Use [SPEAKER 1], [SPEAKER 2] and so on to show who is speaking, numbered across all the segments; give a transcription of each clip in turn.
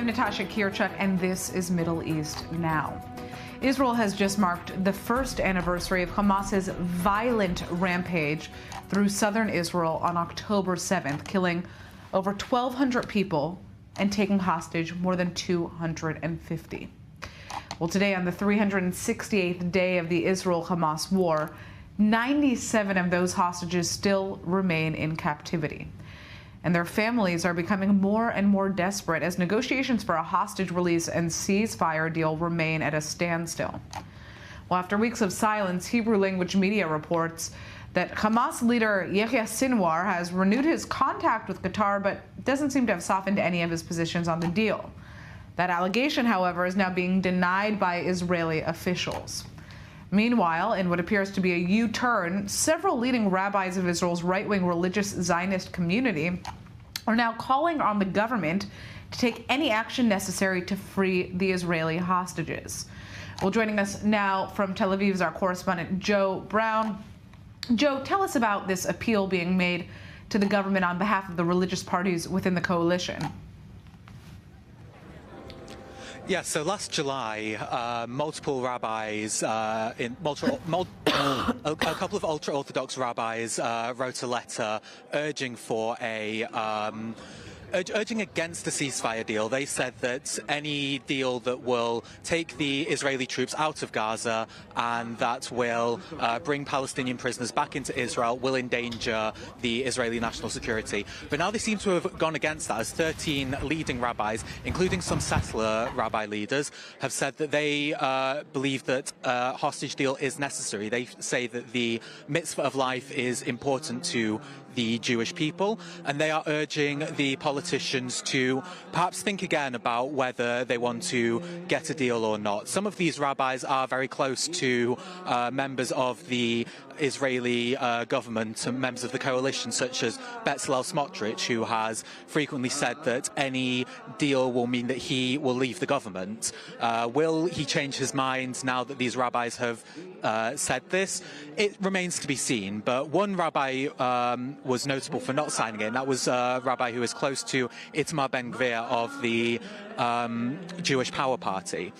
[SPEAKER 1] I'm Natasha Kirchuk, and this is Middle East Now. Israel has just marked the first anniversary of Hamas's violent rampage through southern Israel on October 7th, killing over 1,200 people and taking hostage more than 250. Well, today, on the 368th day of the Israel-Hamas war, 97 of those hostages still remain in captivity. And their families are becoming more and more desperate as negotiations for a hostage release and ceasefire deal remain at a standstill. Well, after weeks of silence, Hebrew-language media reports that Hamas leader Yahya Sinwar has renewed his contact with Qatar, but doesn't seem to have softened any of his positions on the deal. That allegation, however, is now being denied by Israeli officials. Meanwhile, in what appears to be a U-turn, several leading rabbis of Israel's right-wing religious Zionist community are now calling on the government to take any action necessary to free the Israeli hostages. Well, joining us now from Tel Aviv is our correspondent, Joe Brown. Joe, tell us about this appeal being made to the government on behalf of the religious parties within the coalition.
[SPEAKER 2] Yeah, so last July, multiple rabbis, a couple of ultra-Orthodox rabbis wrote a letter urging for urging against a ceasefire deal. They said that any deal that will take the Israeli troops out of Gaza and that will bring Palestinian prisoners back into Israel will endanger the Israeli national security. But now they seem to have gone against that, as 13 leading rabbis, including some settler rabbi leaders, have said that they believe that a hostage deal is necessary. They say that the mitzvah of life is important to the Jewish people, and they are urging the politicians to perhaps think again about whether they want to get a deal or not. Some of these rabbis are very close to members of the Israeli government and members of the coalition, such as Bezalel Smotrich, who has frequently said that any deal will mean that he will leave the government. Will he change his mind now that these rabbis have said this? It remains to be seen, but one rabbi was notable for not signing it, and that was a rabbi who is close to Itamar Ben-Gvir of the Jewish Power Party.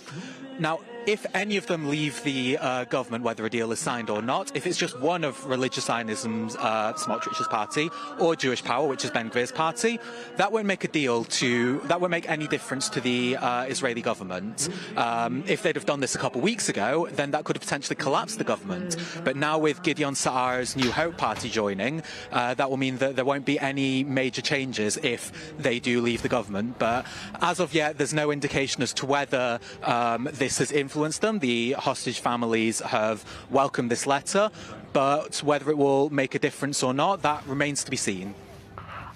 [SPEAKER 2] Now, if any of them leave the government, whether a deal is signed or not, if it's just one of religious Zionism's, Smotrich's party, or Jewish Power, which is Ben-Gvir's party, that won't make that won't make any difference to the Israeli government. If they'd have done this a couple of weeks ago, then that could have potentially collapsed the government. But now with Gideon Sa'ar's New Hope party joining, that will mean that there won't be any major changes if they do leave the government. But as of yet, there's no indication as to whether this has influenced them. The hostage families have welcomed this letter, but whether it will make a difference or not, that remains to be seen.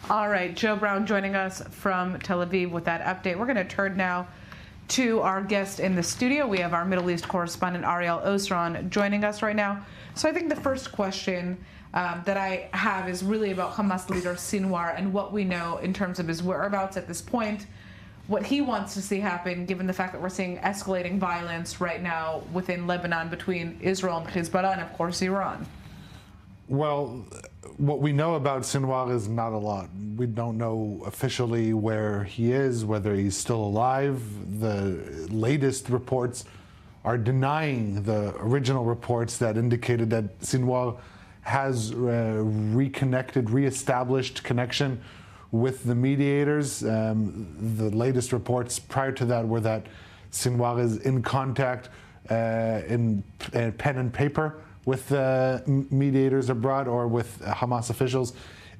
[SPEAKER 1] All right, Joe Brown joining us from Tel Aviv with that update. We're going to turn now to our guest in the studio. We have our Middle East correspondent Ariel Osran joining us right now. So I think the first question that I have is really about Hamas leader Sinwar and what we know in terms of his whereabouts at this point, what he wants to see happen, given the fact that we're seeing escalating violence right now within Lebanon between Israel and Hezbollah and, of course, Iran.
[SPEAKER 3] Well, what we know about Sinwar is not a lot. We don't know officially where he is, whether he's still alive. The latest reports are denying the original reports that indicated that Sinwar has reestablished connection with the mediators. The latest reports prior to that were that Sinwar is in contact in pen and paper with the mediators abroad or with Hamas officials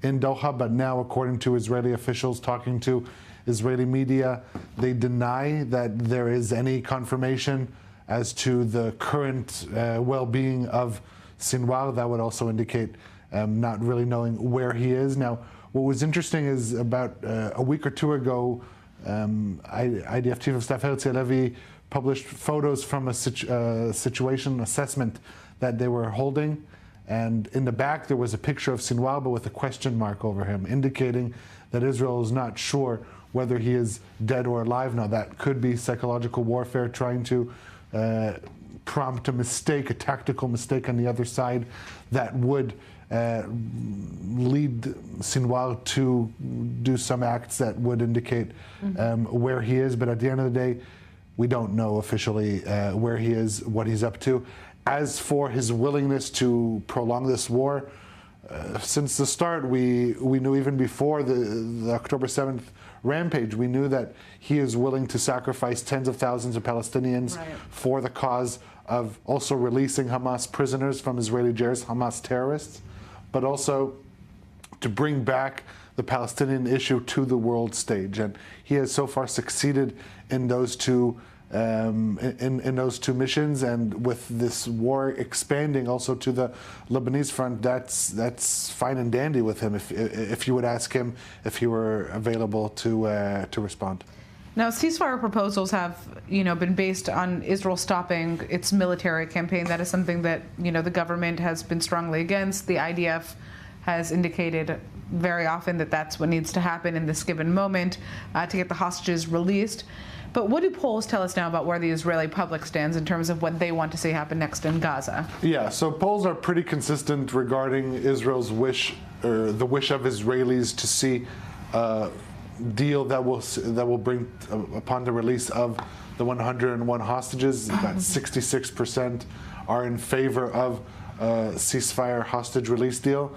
[SPEAKER 3] in Doha, but now, according to Israeli officials talking to Israeli media, they deny that there is any confirmation as to the current well-being of Sinwar. That would also indicate not really knowing where he is. Now, what was interesting is about a week or two ago, IDF Chief of Staff Herzi Halevi published photos from a situation assessment that they were holding, and in the back there was a picture of Sinwar but with a question mark over him, indicating that Israel is not sure whether he is dead or alive. Now, that could be psychological warfare trying to prompt a mistake, a tactical mistake on the other side that would lead Sinwar to do some acts that would indicate where he is. But at the end of the day, we don't know officially where he is, what he's up to. As for his willingness to prolong this war, since the start, we knew even before the October 7th rampage, we knew that he is willing to sacrifice tens of thousands of Palestinians for the cause of also releasing Hamas prisoners from Israeli jails, Hamas terrorists, but also to bring back the Palestinian issue to the world stage. And he has so far succeeded in those two in those two missions, and with this war expanding also to the Lebanese front, that's fine and dandy with him. If you would ask him if he were available to respond.
[SPEAKER 1] Now, ceasefire proposals have, been based on Israel stopping its military campaign. That is something that, the government has been strongly against. The IDF has indicated very often that that's what needs to happen in this given moment to get the hostages released. But what do polls tell us now about where the Israeli public stands in terms of what they want to see happen next in Gaza?
[SPEAKER 3] Yeah, so polls are pretty consistent regarding Israel's wish, or the wish of Israelis to see a deal that will bring upon the release of the 101 hostages. About 66% are in favor of a ceasefire hostage release deal.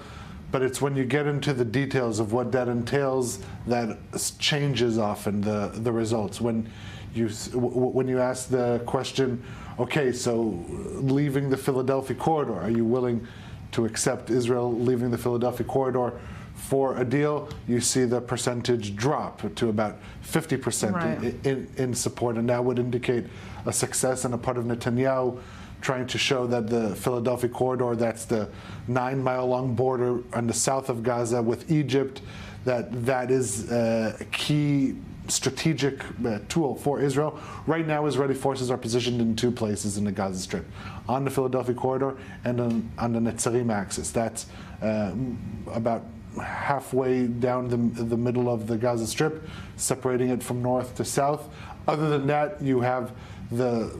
[SPEAKER 3] But it's when you get into the details of what that entails that changes often the results. When you ask the question, okay, so leaving the Philadelphia corridor, are you willing to accept Israel leaving the Philadelphia corridor for a deal? You see the percentage drop to about 50% in support, and that would indicate a success on the part of Netanyahu, trying to show that the Philadelphia corridor, that's the 9-mile-long border on the south of Gaza with Egypt, that is a key strategic tool for Israel. Right now, Israeli forces are positioned in two places in the Gaza Strip, on the Philadelphia corridor and on the Netzarim axis. That's about halfway down the middle of the Gaza Strip, separating it from north to south. Other than that, you have the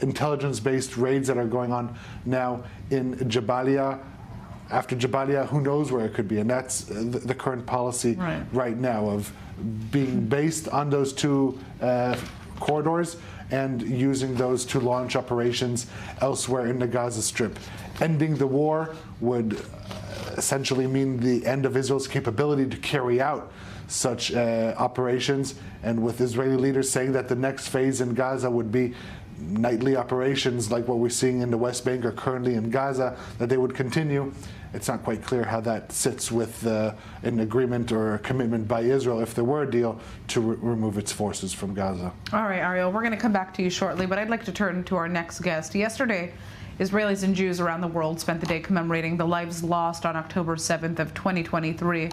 [SPEAKER 3] intelligence-based raids that are going on now in Jabalia. After Jabalia, who knows where it could be, and that's the current policy right now of being based on those two corridors and using those to launch operations elsewhere in the Gaza Strip. Ending the war would essentially mean the end of Israel's capability to carry out such operations, and with Israeli leaders saying that the next phase in Gaza would be nightly operations like what we're seeing in the West Bank or currently in Gaza, that they would continue. It's not quite clear how that sits with an agreement or a commitment by Israel, if there were a deal, to remove its forces from Gaza.
[SPEAKER 1] All right, Ariel, we're going to come back to you shortly, but I'd like to turn to our next guest. Yesterday, Israelis and Jews around the world spent the day commemorating the lives lost on October 7th of 2023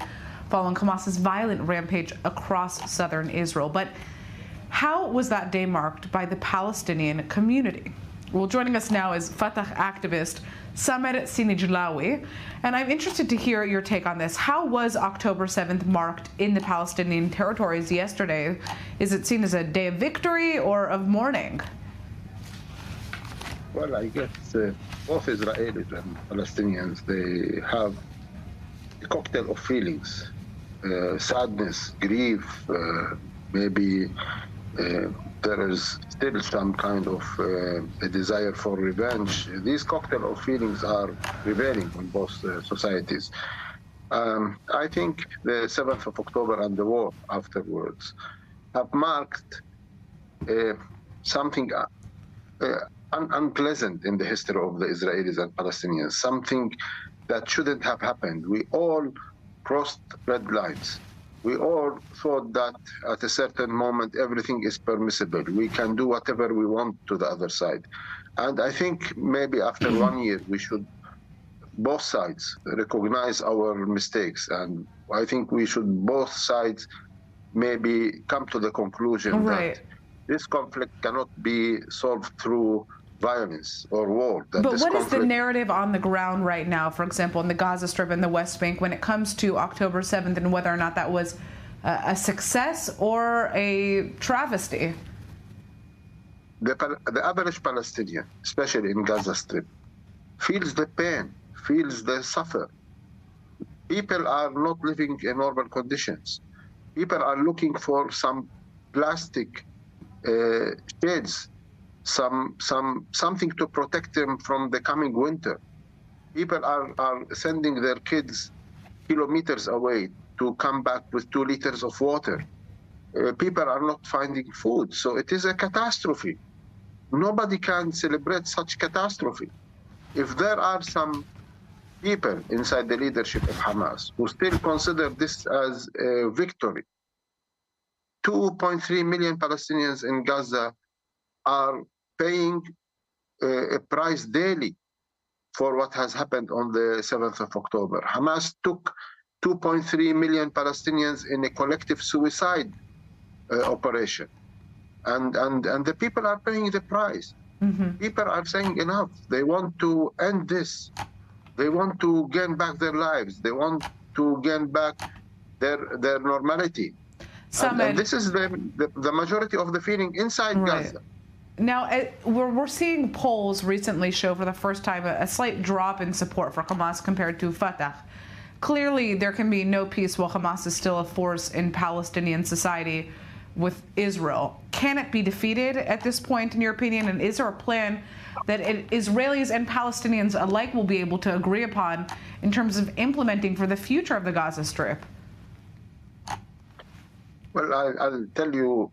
[SPEAKER 1] following Hamas's violent rampage across southern Israel. But how was that day marked by the Palestinian community? Well, joining us now is Fatah activist Samer Sinijlawi, and I'm interested to hear your take on this. How was October 7th marked in the Palestinian territories yesterday? Is it seen as a day of victory or of mourning?
[SPEAKER 4] Well, I guess both Israelis and Palestinians, they have a cocktail of feelings, sadness, grief, maybe there is still some kind of a desire for revenge. These cocktail of feelings are prevailing in both societies. I think the 7th of October and the war afterwards have marked something unpleasant in the history of the Israelis and Palestinians, something that shouldn't have happened. We all crossed red lines. We all thought that at a certain moment everything is permissible. We can do whatever we want to the other side. And I think maybe after 1 year we should, both sides, recognize our mistakes. And I think we should, both sides, maybe come to the conclusion that this conflict cannot be solved through violence or war.
[SPEAKER 1] But what is the narrative on the ground right now, for example, in the Gaza Strip and the West Bank, when it comes to October 7th and whether or not that was a success or a travesty?
[SPEAKER 4] The average Palestinian, especially in Gaza Strip, feels the pain feels they suffer. People are not living in normal conditions. People are looking for some plastic shades, something to protect them from the coming winter. People are sending their kids kilometers away to come back with 2 liters of water. People are not finding food, so it is a catastrophe. Nobody can celebrate such catastrophe. If there are some people inside the leadership of Hamas who still consider this as a victory, 2.3 million Palestinians in Gaza are paying a price daily for what has happened on the 7th of October. Hamas took 2.3 million Palestinians in a collective suicide operation. And the people are paying the price. People are saying enough. They want to end this. They want to gain back their lives. They want to gain back their normality. And this is the majority of the feeling inside Gaza.
[SPEAKER 1] Now, we're seeing polls recently show for the first time a slight drop in support for Hamas compared to Fatah. Clearly, there can be no peace while Hamas is still a force in Palestinian society with Israel. Can it be defeated at this point, in your opinion? And is there a plan that Israelis and Palestinians alike will be able to agree upon in terms of implementing for the future of the Gaza Strip?
[SPEAKER 4] Well, I'll tell you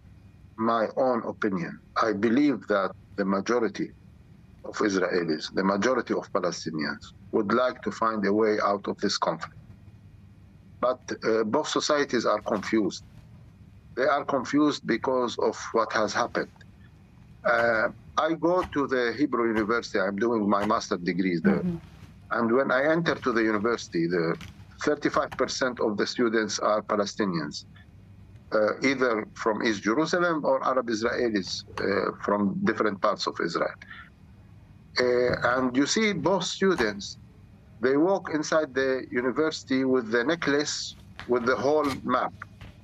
[SPEAKER 4] my own opinion. I believe that the majority of Israelis, the majority of Palestinians, would like to find a way out of this conflict. But both societies are confused. They are confused because of what has happened. I go to the Hebrew University. I'm doing my master's degrees there. And when I enter to the university, the 35% of the students are Palestinians, either from East Jerusalem or Arab Israelis from different parts of Israel. And you see both students, they walk inside the university with the necklace with the whole map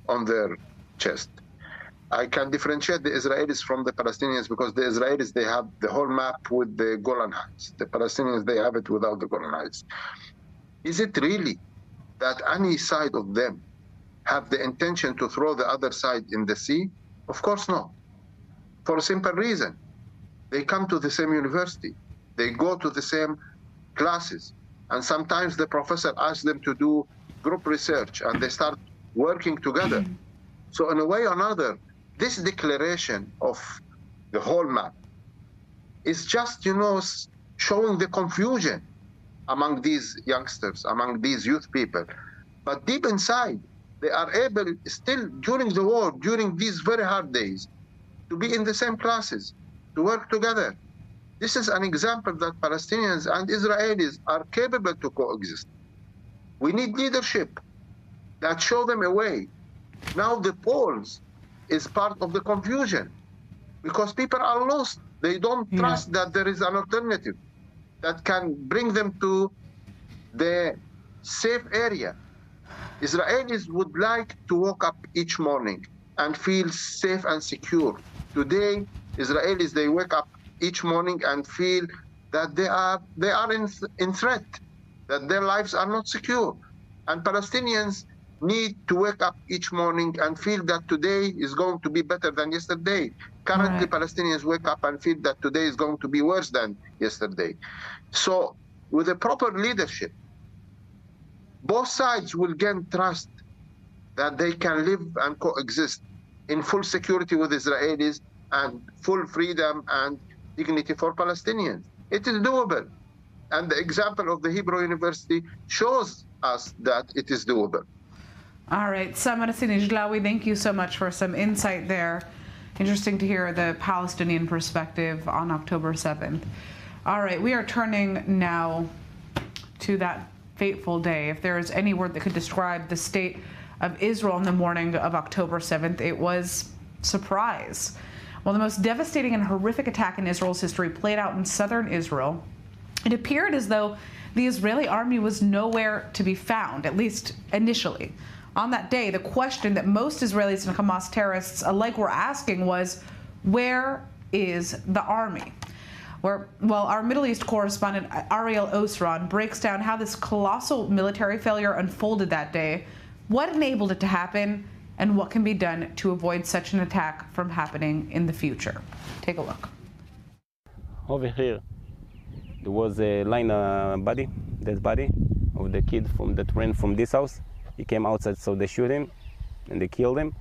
[SPEAKER 4] on their chest. I can differentiate the Israelis from the Palestinians because the Israelis, they have the whole map with the Golan Heights. The Palestinians, they have it without the Golan Heights. Is it really that any side of them have the intention to throw the other side in the sea? Of course not. For a simple reason. They come to the same university. They go to the same classes. And sometimes the professor asks them to do group research and they start working together. So in a way or another, this declaration of the whole map is just, showing the confusion among these youngsters, among these youth people. But deep inside, they are able still during the war, during these very hard days, to be in the same classes, to work together. This is an example that Palestinians and Israelis are capable to coexist. We need leadership that show them a way. Now the polls is part of the confusion because people are lost. They don't trust that there is an alternative that can bring them to the safe area. Israelis would like to wake up each morning and feel safe and secure. Today, Israelis, they wake up each morning and feel that they are in threat, that their lives are not secure. And Palestinians need to wake up each morning and feel that today is going to be better than yesterday. Currently, Palestinians wake up and feel that today is going to be worse than yesterday. So with a proper leadership, both sides will gain trust that they can live and coexist in full security with Israelis and full freedom and dignity for Palestinians. It is doable. And the example of the Hebrew University shows us that it is doable.
[SPEAKER 1] All right, Samar Sinijlawi, thank you so much for some insight there. Interesting to hear the Palestinian perspective on October 7th. All right, we are turning now to that fateful day. If there is any word that could describe the state of Israel in the morning of October 7th, it was surprise. Well, the most devastating and horrific attack in Israel's history played out in southern Israel. It appeared as though the Israeli army was nowhere to be found, at least initially. On that day, the question that most Israelis and Hamas terrorists alike were asking was, where is the army? where, well, our Middle East correspondent Ariel Osran breaks down how this colossal military failure unfolded that day, what enabled it to happen, and what can be done to avoid such an attack from happening in the future. Take a look.
[SPEAKER 5] Over here, there was a dead body of the kid that ran from this house. He came outside, so they shoot him, and they killed him.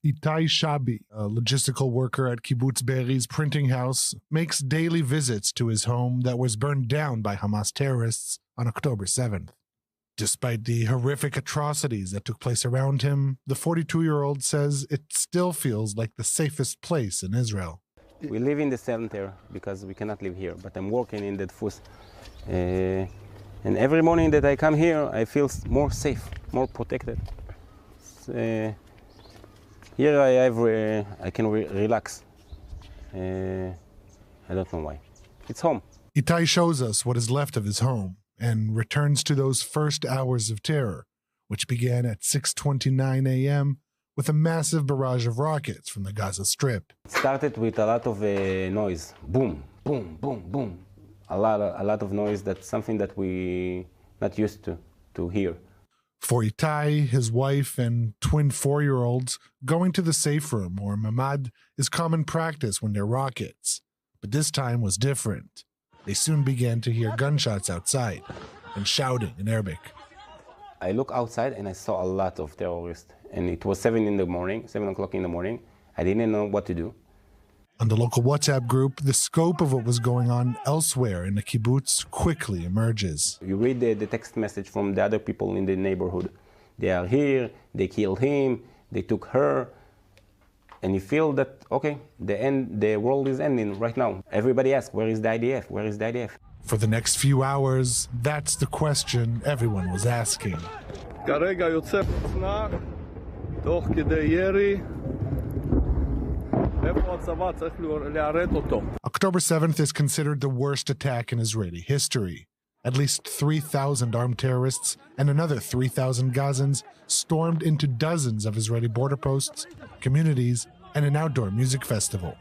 [SPEAKER 3] Itai Shabi, a logistical worker at Kibbutz Be'eri's printing house, makes daily visits to his home that was burned down by Hamas terrorists on October 7th. Despite the horrific atrocities that took place around him, the 42-year-old says it still feels like the safest place in Israel.
[SPEAKER 5] We live in the center because we cannot live here, but I'm working in the Dfus. And every morning that I come here, I feel more safe, more protected. Here I can relax. I don't know why. It's home.
[SPEAKER 3] Itai shows us what is left of his home and returns to those first hours of terror, which began at 6:29 a.m. with a massive barrage of rockets from the Gaza Strip.
[SPEAKER 5] It started with a lot of noise. Boom, boom, boom, boom. A lot of noise. That's something that we not used to hear.
[SPEAKER 3] For Itai, his wife, and twin 4-year-olds, going to the safe room or mamad is common practice when there are rockets. But this time was different. They soon began to hear gunshots outside and shouting in Arabic.
[SPEAKER 5] I looked outside and I saw a lot of terrorists. And it was 7 o'clock in the morning. I didn't know what to do.
[SPEAKER 3] On the local WhatsApp group, the scope of what was going on elsewhere in the kibbutz quickly emerges.
[SPEAKER 5] You read the text message from the other people in the neighborhood. They are here, they killed him, they took her. And you feel that, okay, the world is ending right now. Everybody asks, where is the IDF? Where is the IDF?
[SPEAKER 3] For the next few hours, that's the question everyone was asking. October 7th is considered the worst attack in Israeli history. At least 3,000 armed terrorists and another 3,000 Gazans stormed into dozens of Israeli border posts, communities, and an outdoor music festival.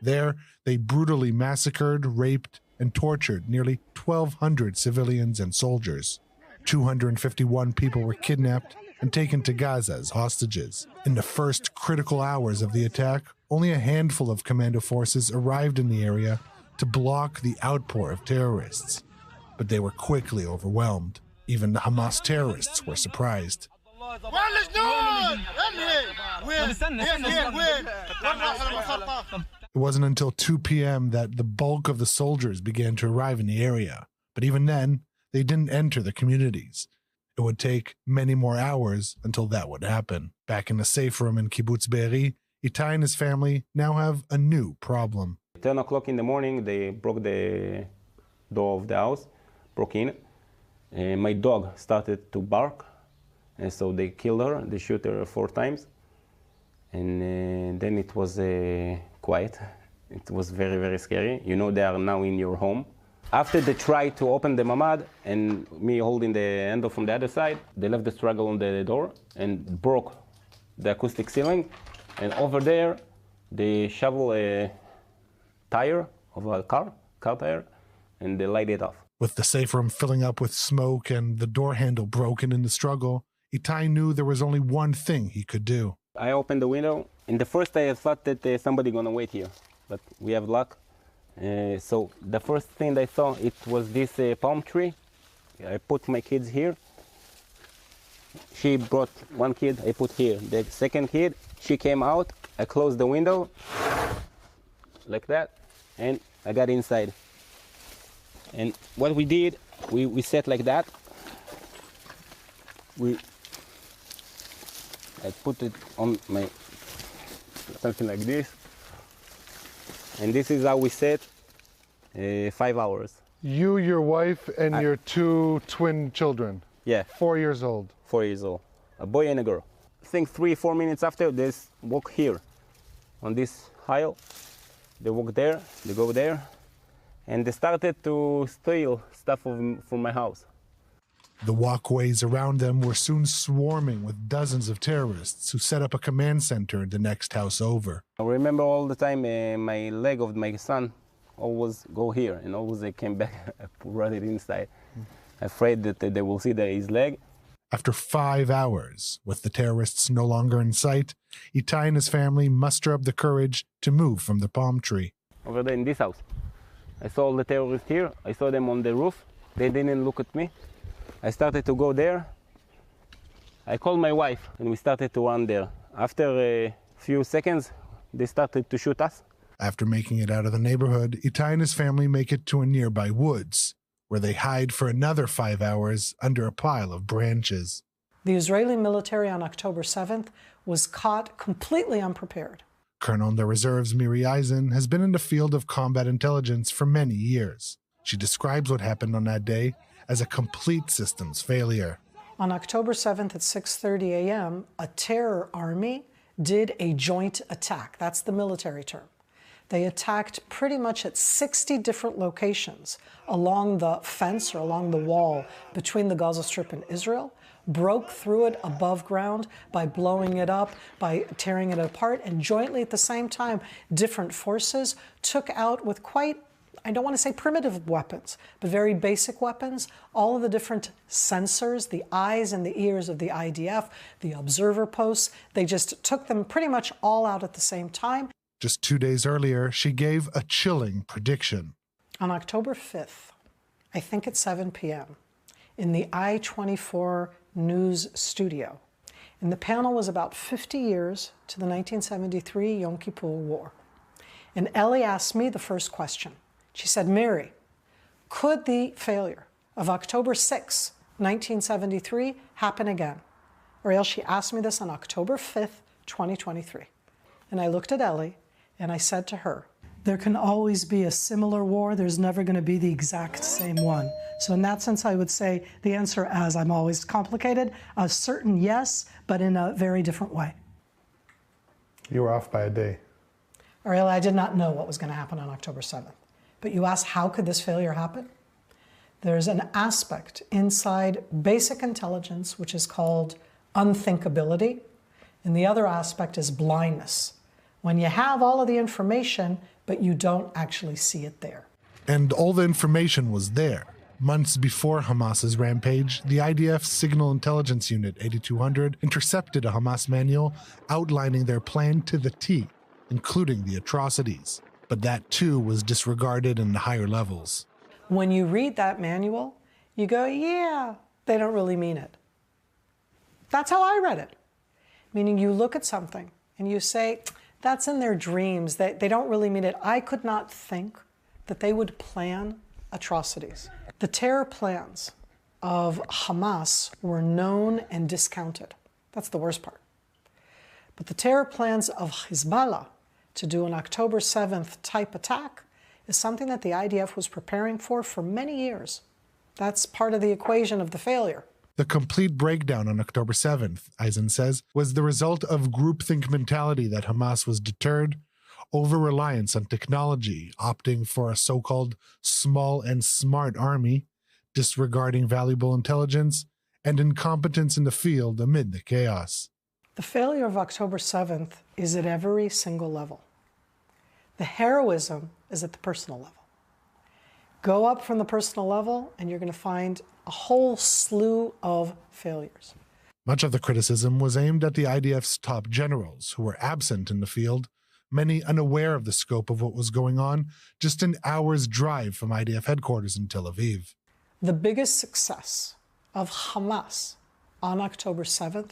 [SPEAKER 3] There, they brutally massacred, raped, and tortured nearly 1,200 civilians and soldiers. 251 people were kidnapped and taken to Gaza as hostages. In the first critical hours of the attack, only a handful of commando forces arrived in the area to block the outpour of terrorists. But they were quickly overwhelmed. Even the Hamas terrorists were surprised. It wasn't until 2 p.m. that the bulk of the soldiers began to arrive in the area. But even then, they didn't enter the communities. It would take many more hours until that would happen. Back in the safe room in Kibbutz Be'eri, Itai and his family now have a new problem.
[SPEAKER 5] 10 o'clock in the morning, they broke the door of the house, broke in. My dog started to bark, and so they killed her. They shoot her 4 times. And then it was quiet. It was very, very scary. You know they are now in your home. After they tried to open the mamad, and me holding the handle from the other side, they left the struggle on the door and broke the acoustic ceiling. And over there, they shovel a tire of a car tire, and they light it off.
[SPEAKER 3] With the safe room filling up with smoke and the door handle broken in the struggle, Itai knew there was only one thing he could do.
[SPEAKER 5] I opened the window. In the first day, I thought that somebody gonna wait here, but we have luck. So the first thing I saw, it was this palm tree. I put my kids here. She brought one kid, I put here. The second kid, she came out. I closed the window like that, and I got inside. And what we did, we sat like that. I put it on my, something like this. And this is how we sat 5 hours.
[SPEAKER 6] You, your wife, and your 2 twin children?
[SPEAKER 5] Yeah.
[SPEAKER 6] 4 years old?
[SPEAKER 5] 4 years old. A boy and a girl. I think 3-4 minutes after, they walk here on this aisle. They walk there, they go there, and they started to steal stuff from my house.
[SPEAKER 3] The walkways around them were soon swarming with dozens of terrorists who set up a command center in the next house over.
[SPEAKER 5] I remember all the time my leg of my son always go here, and always they came back, brought it inside, afraid that they will see his leg.
[SPEAKER 7] After 5 hours, with the terrorists no longer in sight, Itai and his family muster up the courage to move from the palm tree.
[SPEAKER 5] Over there in this house, I saw all the terrorists here. I saw them on the roof. They didn't look at me. I started to go there. I called my wife, and we started to run there. After a few seconds, they started to shoot us.
[SPEAKER 7] After making it out of the neighborhood, Itai and his family make it to a nearby woods, where they hide for another 5 hours under a pile of branches.
[SPEAKER 8] The Israeli military on October 7th was caught completely unprepared.
[SPEAKER 7] Colonel in the reserves Miri Eisen has been in the field of combat intelligence for many years. She describes what happened on that day as a complete systems failure.
[SPEAKER 8] On October 7th at 6:30 a.m., a terror army did a joint attack. That's the military term. They attacked pretty much at 60 different locations along the fence or along the wall between the Gaza Strip and Israel, broke through it above ground by blowing it up, by tearing it apart, and jointly at the same time, different forces took out with quite, I don't want to say primitive weapons, but very basic weapons, all of the different sensors, the eyes and the ears of the IDF, the observer posts. They just took them pretty much all out at the same time.
[SPEAKER 7] Just 2 days earlier, she gave a chilling prediction.
[SPEAKER 8] On October 5th, I think at 7 p.m., in the I-24 news studio, and the panel was about 50 years to the 1973 Yom Kippur War. And Ellie asked me the first question. She said, Miri, could the failure of October 6, 1973 happen again? Ariel, she asked me this on October 5th, 2023. And I looked at Ellie and I said to her, there can always be a similar war. There's never going to be the exact same one. So in that sense, I would say the answer, as I'm always complicated, a certain yes, but in a very different way.
[SPEAKER 3] You were off by a day.
[SPEAKER 8] Ariel, I did not know what was going to happen on October 7th. But you asked, how could this failure happen? There's an aspect inside basic intelligence which is called unthinkability, and the other aspect is blindness. When you have all of the information, but you don't actually see it there.
[SPEAKER 7] And all the information was there. Months before Hamas's rampage, the IDF Signal Intelligence Unit 8200 intercepted a Hamas manual outlining their plan to the T, including the atrocities. But that too was disregarded in the higher levels.
[SPEAKER 8] When you read that manual, you go, yeah, they don't really mean it. That's how I read it. Meaning you look at something and you say, that's in their dreams. They don't really mean it. I could not think that they would plan atrocities. The terror plans of Hamas were known and discounted. That's the worst part. But the terror plans of Hezbollah to do an October 7th type attack is something that the IDF was preparing for many years. That's part of the equation of the failure.
[SPEAKER 7] The complete breakdown on October 7th, Eisen says, was the result of groupthink mentality that Hamas was deterred, over-reliance on technology, opting for a so-called small and smart army, disregarding valuable intelligence, and incompetence in the field amid the chaos.
[SPEAKER 8] The failure of October 7th is at every single level. The heroism is at the personal level. Go up from the personal level and you're going to find a whole slew of failures.
[SPEAKER 7] Much of the criticism was aimed at the IDF's top generals, who were absent in the field, many unaware of the scope of what was going on, just an hour's drive from IDF headquarters in Tel Aviv.
[SPEAKER 8] The biggest success of Hamas on October 7th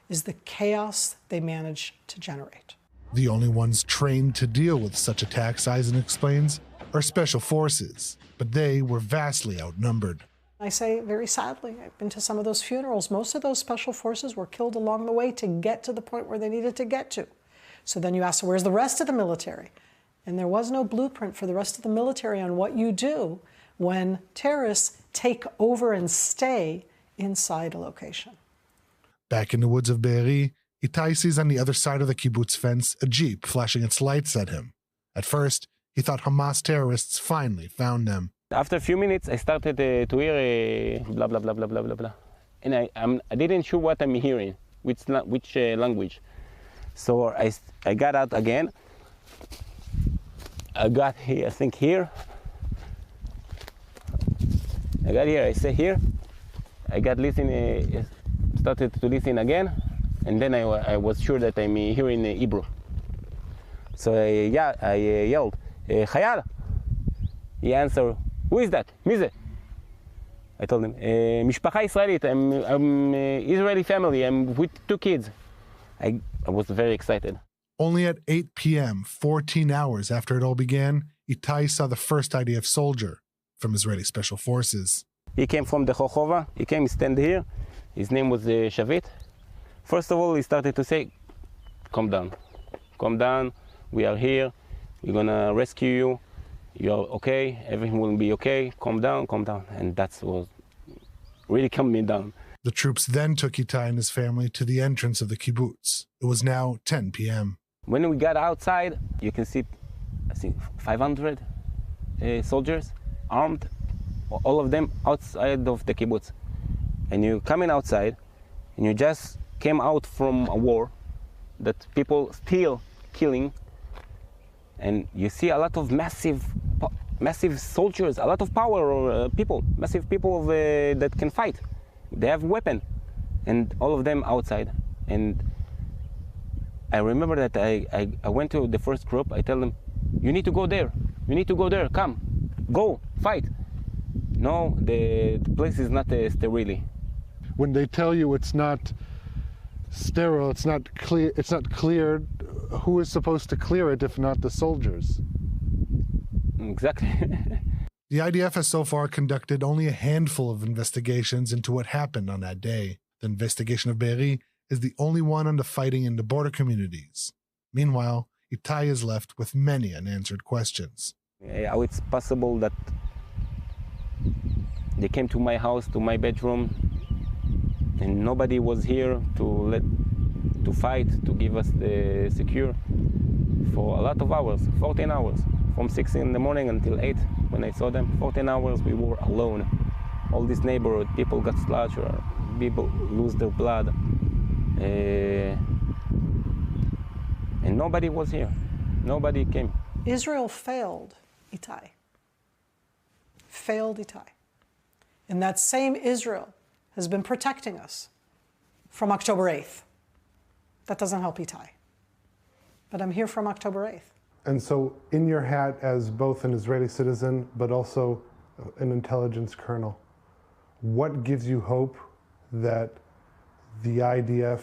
[SPEAKER 8] is the chaos they managed to generate.
[SPEAKER 7] The only ones trained to deal with such attacks, Eisen explains, are special forces, but they were vastly outnumbered.
[SPEAKER 8] I say very sadly, I've been to some of those funerals. Most of those special forces were killed along the way to get to the point where they needed to get to. So then you ask, so where's the rest of the military? And there was no blueprint for the rest of the military on what you do when terrorists take over and stay inside a location.
[SPEAKER 7] Back in the woods of Be'eri, Itai sees on the other side of the kibbutz fence a jeep flashing its lights at him. At first, he thought Hamas terrorists finally found them.
[SPEAKER 5] After a few minutes, I started to hear blah, blah, blah, blah, blah, blah, blah. And I didn't sure what I'm hearing, which language. So I got out again, I got here, I think here. I got here, I say here. I got listening, started to listen again, and then I was sure that I'm hearing Hebrew. So I yelled, Chayal. He answered, who is that? Mize. I told him, Mishpacha Israelit, I'm Israeli family, I'm with 2 kids. I was very excited.
[SPEAKER 7] Only at 8 p.m., 14 hours after it all began, Itai saw the first IDF soldier from Israeli Special Forces.
[SPEAKER 5] He came from the Chochova, he came, stand here. His name was Shavit. First of all, he started to say, calm down, we are here, we're gonna rescue you, you're okay, everything will be okay, calm down. And that's what really calmed me down.
[SPEAKER 7] The troops then took Itai and his family to the entrance of the kibbutz. It was now 10 p.m.
[SPEAKER 5] When we got outside, you can see, I think, 500 soldiers, armed, all of them outside of the kibbutz. And you coming outside, and you just came out from a war that people still killing, and you see a lot of massive soldiers, a lot of power people, massive people that can fight. They have weapon, and all of them outside. And I remember that I went to the first group. I tell them, you need to go there. Come, go, fight. No, the place is not sterile.
[SPEAKER 6] When they tell you it's not sterile, it's not cleared, who is supposed to clear it if not the soldiers?
[SPEAKER 5] Exactly.
[SPEAKER 7] The IDF has so far conducted only a handful of investigations into what happened on that day. The investigation of Be'eri is the only one on the fighting in the border communities. Meanwhile, Itai is left with many unanswered questions.
[SPEAKER 5] How it's possible that they came to my house, to my bedroom, and nobody was here to fight, to give us the secure for a lot of hours, 14 hours. From 6 in the morning until 8 when I saw them, 14 hours we were alone. All this neighborhood, people got slaughtered, people lose their blood. And nobody was here, nobody came.
[SPEAKER 8] Israel failed Itai. Failed Itai. And that same Israel has been protecting us from October 8th. That doesn't help Itai. But I'm here from October 8th.
[SPEAKER 3] And so in your hat as both an Israeli citizen, but also an intelligence colonel, what gives you hope that the IDF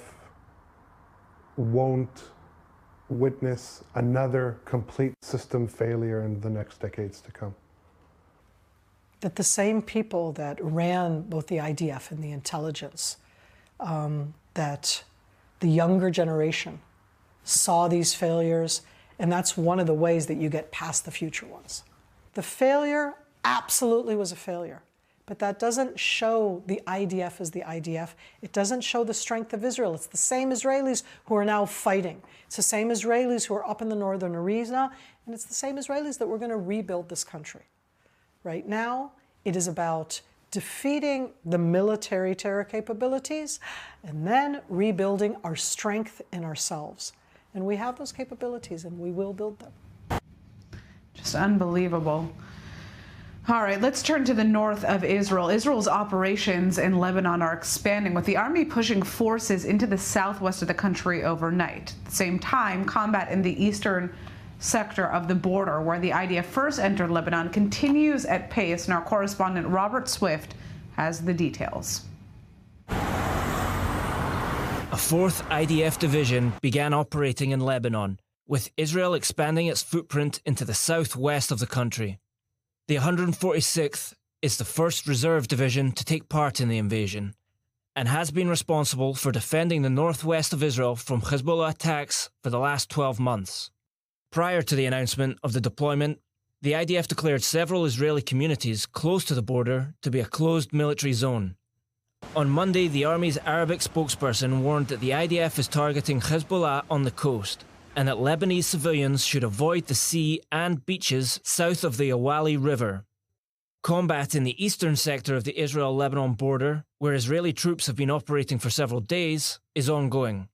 [SPEAKER 3] won't witness another complete system failure in the next decades to come?
[SPEAKER 8] That the same people that ran both the IDF and the intelligence, that the younger generation saw these failures, and that's one of the ways that you get past the future ones. The failure absolutely was a failure, but that doesn't show the IDF as the IDF. It doesn't show the strength of Israel. It's the same Israelis who are now fighting. It's the same Israelis who are up in the northern arena, and it's the same Israelis that we're going to rebuild this country. Right now, it is about defeating the military terror capabilities and then rebuilding our strength in ourselves. And we have those capabilities, and we will build them.
[SPEAKER 1] Just unbelievable. All right, let's turn to the north of Israel. Israel's operations in Lebanon are expanding, with the army pushing forces into the southwest of the country overnight. At the same time, combat in the eastern sector of the border, where the IDF first entered Lebanon, continues at pace, and our correspondent Robert Swift has the details.
[SPEAKER 9] A fourth IDF division began operating in Lebanon, with Israel expanding its footprint into the southwest of the country. The 146th is the first reserve division to take part in the invasion, and has been responsible for defending the northwest of Israel from Hezbollah attacks for the last 12 months. Prior to the announcement of the deployment, the IDF declared several Israeli communities close to the border to be a closed military zone. On Monday, the Army's Arabic spokesperson warned that the IDF is targeting Hezbollah on the coast, and that Lebanese civilians should avoid the sea and beaches south of the Awali River. Combat in the eastern sector of the Israel-Lebanon border, where Israeli troops have been operating for several days, is ongoing.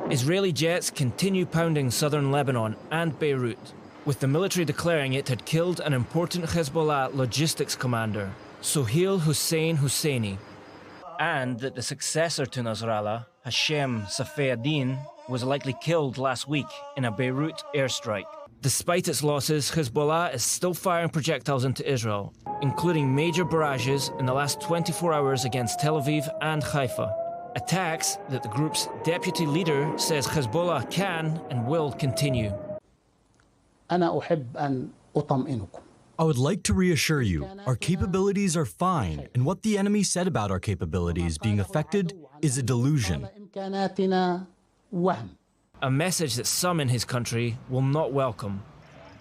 [SPEAKER 9] Israeli jets continue pounding southern Lebanon and Beirut, with the military declaring it had killed an important Hezbollah logistics commander, Sohail Hussein Husseini, and that the successor to Nasrallah, Hashem Safieddin, was likely killed last week in a Beirut airstrike. Despite its losses, Hezbollah is still firing projectiles into Israel, including major barrages in the last 24 hours against Tel Aviv and Haifa. Attacks that the group's deputy leader says Hezbollah can and will continue.
[SPEAKER 10] I would like to reassure you, our capabilities are fine, and what the enemy said about our capabilities being affected is a delusion.
[SPEAKER 9] A message that some in his country will not welcome.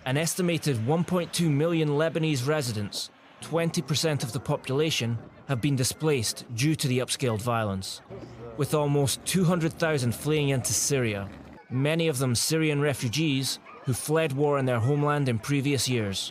[SPEAKER 9] An estimated 1.2 million Lebanese residents, 20% of the population, have been displaced due to the upscaled violence, with almost 200,000 fleeing into Syria, many of them Syrian refugees who fled war in their homeland in previous years.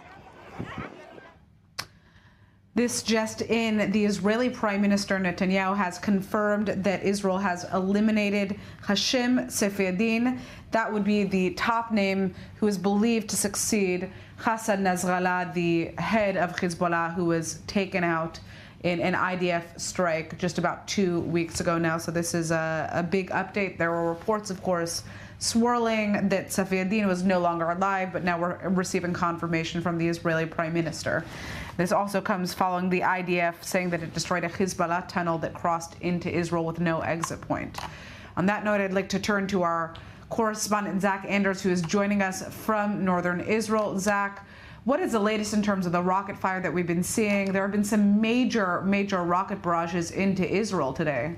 [SPEAKER 1] This just in, the Israeli Prime Minister Netanyahu has confirmed that Israel has eliminated Hashem Safieddin. That would be the top name who is believed to succeed Hassan Nasrallah, the head of Hezbollah, who was taken out in an IDF strike just about 2 weeks ago now. So this is a big update. There were reports, of course, swirling that Safieddin was no longer alive, but now we're receiving confirmation from the Israeli Prime Minister. This also comes following the IDF saying that it destroyed a Hezbollah tunnel that crossed into Israel with no exit point. On that note, I'd like to turn to our correspondent, Zach Anders, who is joining us from northern Israel. Zach, what is the latest in terms of the rocket fire that we've been seeing? There have been some major rocket barrages into Israel today.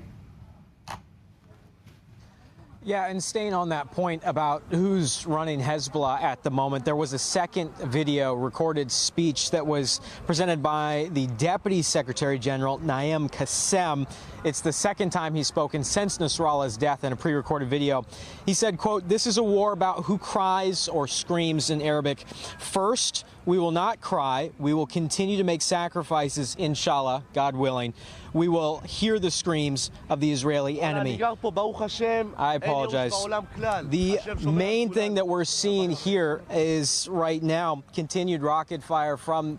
[SPEAKER 11] Yeah, and staying on that point about who's running Hezbollah at the moment, there was a second video recorded speech that was presented by the Deputy Secretary General, Naim Qassem. It's the second time he's spoken since Nasrallah's death in a pre-recorded video. He said, quote, "This is a war about who cries or screams in Arabic. First, we will not cry. We will continue to make sacrifices, inshallah, God willing. We will hear the screams of the Israeli enemy." I apologize. The main thing that we're seeing here is right now continued rocket fire from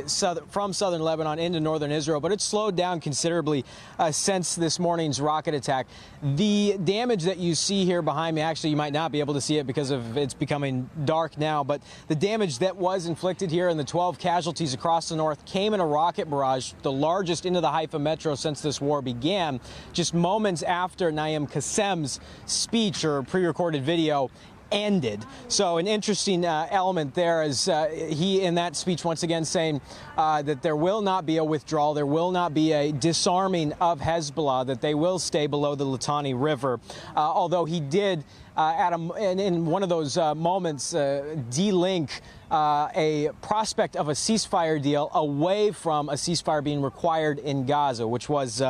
[SPEAKER 11] southern Lebanon into northern Israel, but it's slowed down considerably since this morning's rocket attack. The damage that you see here behind me, actually you might not be able to see it because of it's becoming dark now, but the damage that was inflicted here and the 12 casualties across the north came in a rocket barrage, the largest into the Haifa metro since this war began, just moments after Naim Qassem's speech or pre-recorded video ended. So an interesting element there is he in that speech once again saying that there will not be a withdrawal, there will not be a disarming of Hezbollah, that they will stay below the Litani River, although he did in one of those moments de-link a prospect of a ceasefire deal away from a ceasefire being required in Gaza, which was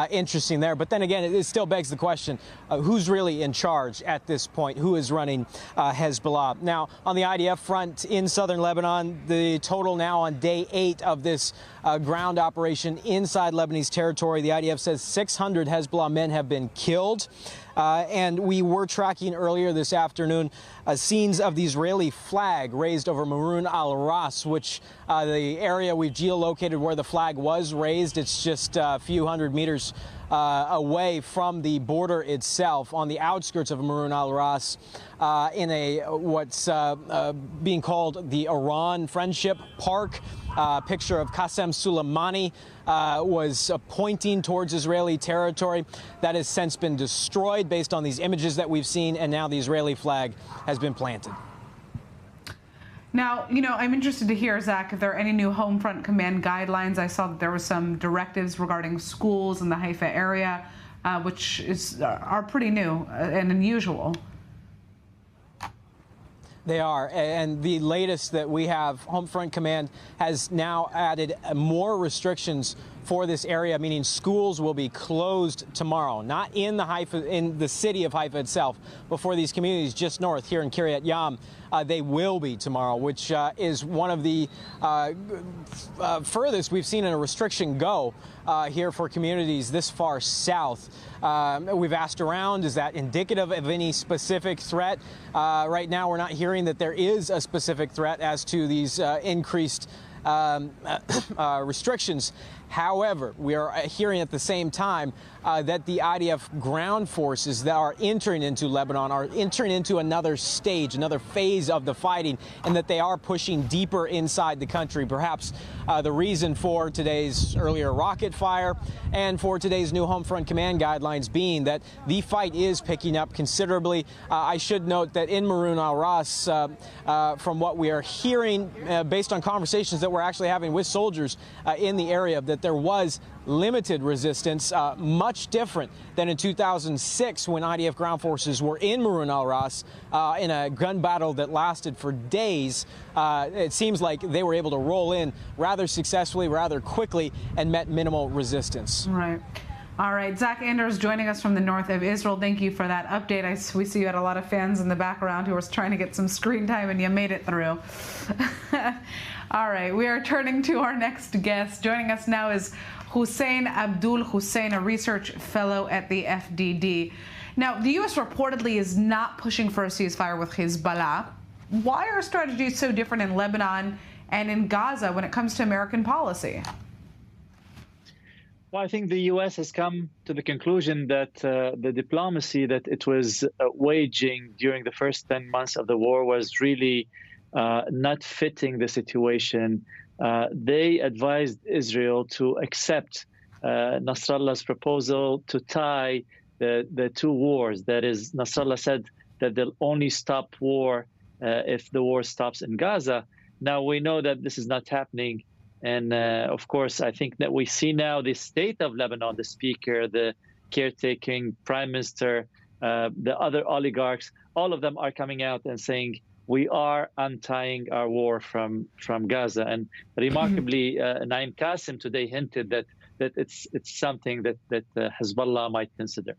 [SPEAKER 11] interesting there. But then again, it still begs the question, who's really in charge at this point? Who is running Hezbollah? Now, on the IDF front in southern Lebanon, the total now on day 8 of this ground operation inside Lebanese territory, the IDF says 600 Hezbollah men have been killed. And we were tracking earlier this afternoon scenes of the Israeli flag raised over Marun al-Ras, which the area we've geolocated where the flag was raised. It's just a few hundred meters away from the border itself, on the outskirts of Marun al-Ras, in what's being called the Iran Friendship Park. Picture of Qasem Soleimani was pointing towards Israeli territory. That has since been destroyed based on these images that we've seen, and now the Israeli flag has been planted.
[SPEAKER 1] Now, I'm interested to hear, Zach, if there are any new home front command guidelines. I saw that there were some directives regarding schools in the Haifa area, which are pretty new and unusual.
[SPEAKER 11] They are, and the latest that we have, Home Front Command has now added more restrictions for this area, meaning schools will be closed tomorrow, not in the city of Haifa itself, but for these communities just north here in Kiryat Yam. they will be tomorrow, which is one of the furthest we've seen a restriction go here for communities this far south. We've asked around, is that indicative of any specific threat? Right now, we're not hearing that there is a specific threat as to these increased restrictions. However, we are hearing at the same time that the IDF ground forces that are entering into Lebanon are entering into another stage, another phase of the fighting, and that they are pushing deeper inside the country. Perhaps the reason for today's earlier rocket fire and for today's new home front command guidelines being that the fight is picking up considerably. I should note that in Maroun al-Ras, from what we are hearing based on conversations that we're actually having with soldiers in the area, that there was limited resistance, much different than in 2006 when IDF ground forces were in Maroun al-Ras in a gun battle that lasted for days. It seems like they were able to roll in rather successfully, rather quickly, and met minimal resistance.
[SPEAKER 1] Right. All right, Zach Anders joining us from the north of Israel. Thank you for that update. We see you had a lot of fans in the background who were trying to get some screen time, and you made it through. All right, we are turning to our next guest. Joining us now is Hussein Abdul Hussein, a research fellow at the FDD. Now, the U.S. reportedly is not pushing for a ceasefire with Hezbollah. Why are strategies so different in Lebanon and in Gaza when it comes to American policy?
[SPEAKER 12] Well, I think the U.S. has come to the conclusion that the diplomacy that it was waging during the first 10 months of the war was really not fitting the situation. They advised Israel to accept Nasrallah's proposal to tie the two wars. That is, Nasrallah said that they'll only stop war if the war stops in Gaza. Now, we know that this is not happening. And of course, I think that we see now the state of Lebanon, the speaker, the caretaking prime minister, the other oligarchs, all of them are coming out and saying, we are untying our war from Gaza. And remarkably, Naim Qasim today hinted that it's something that Hezbollah might consider.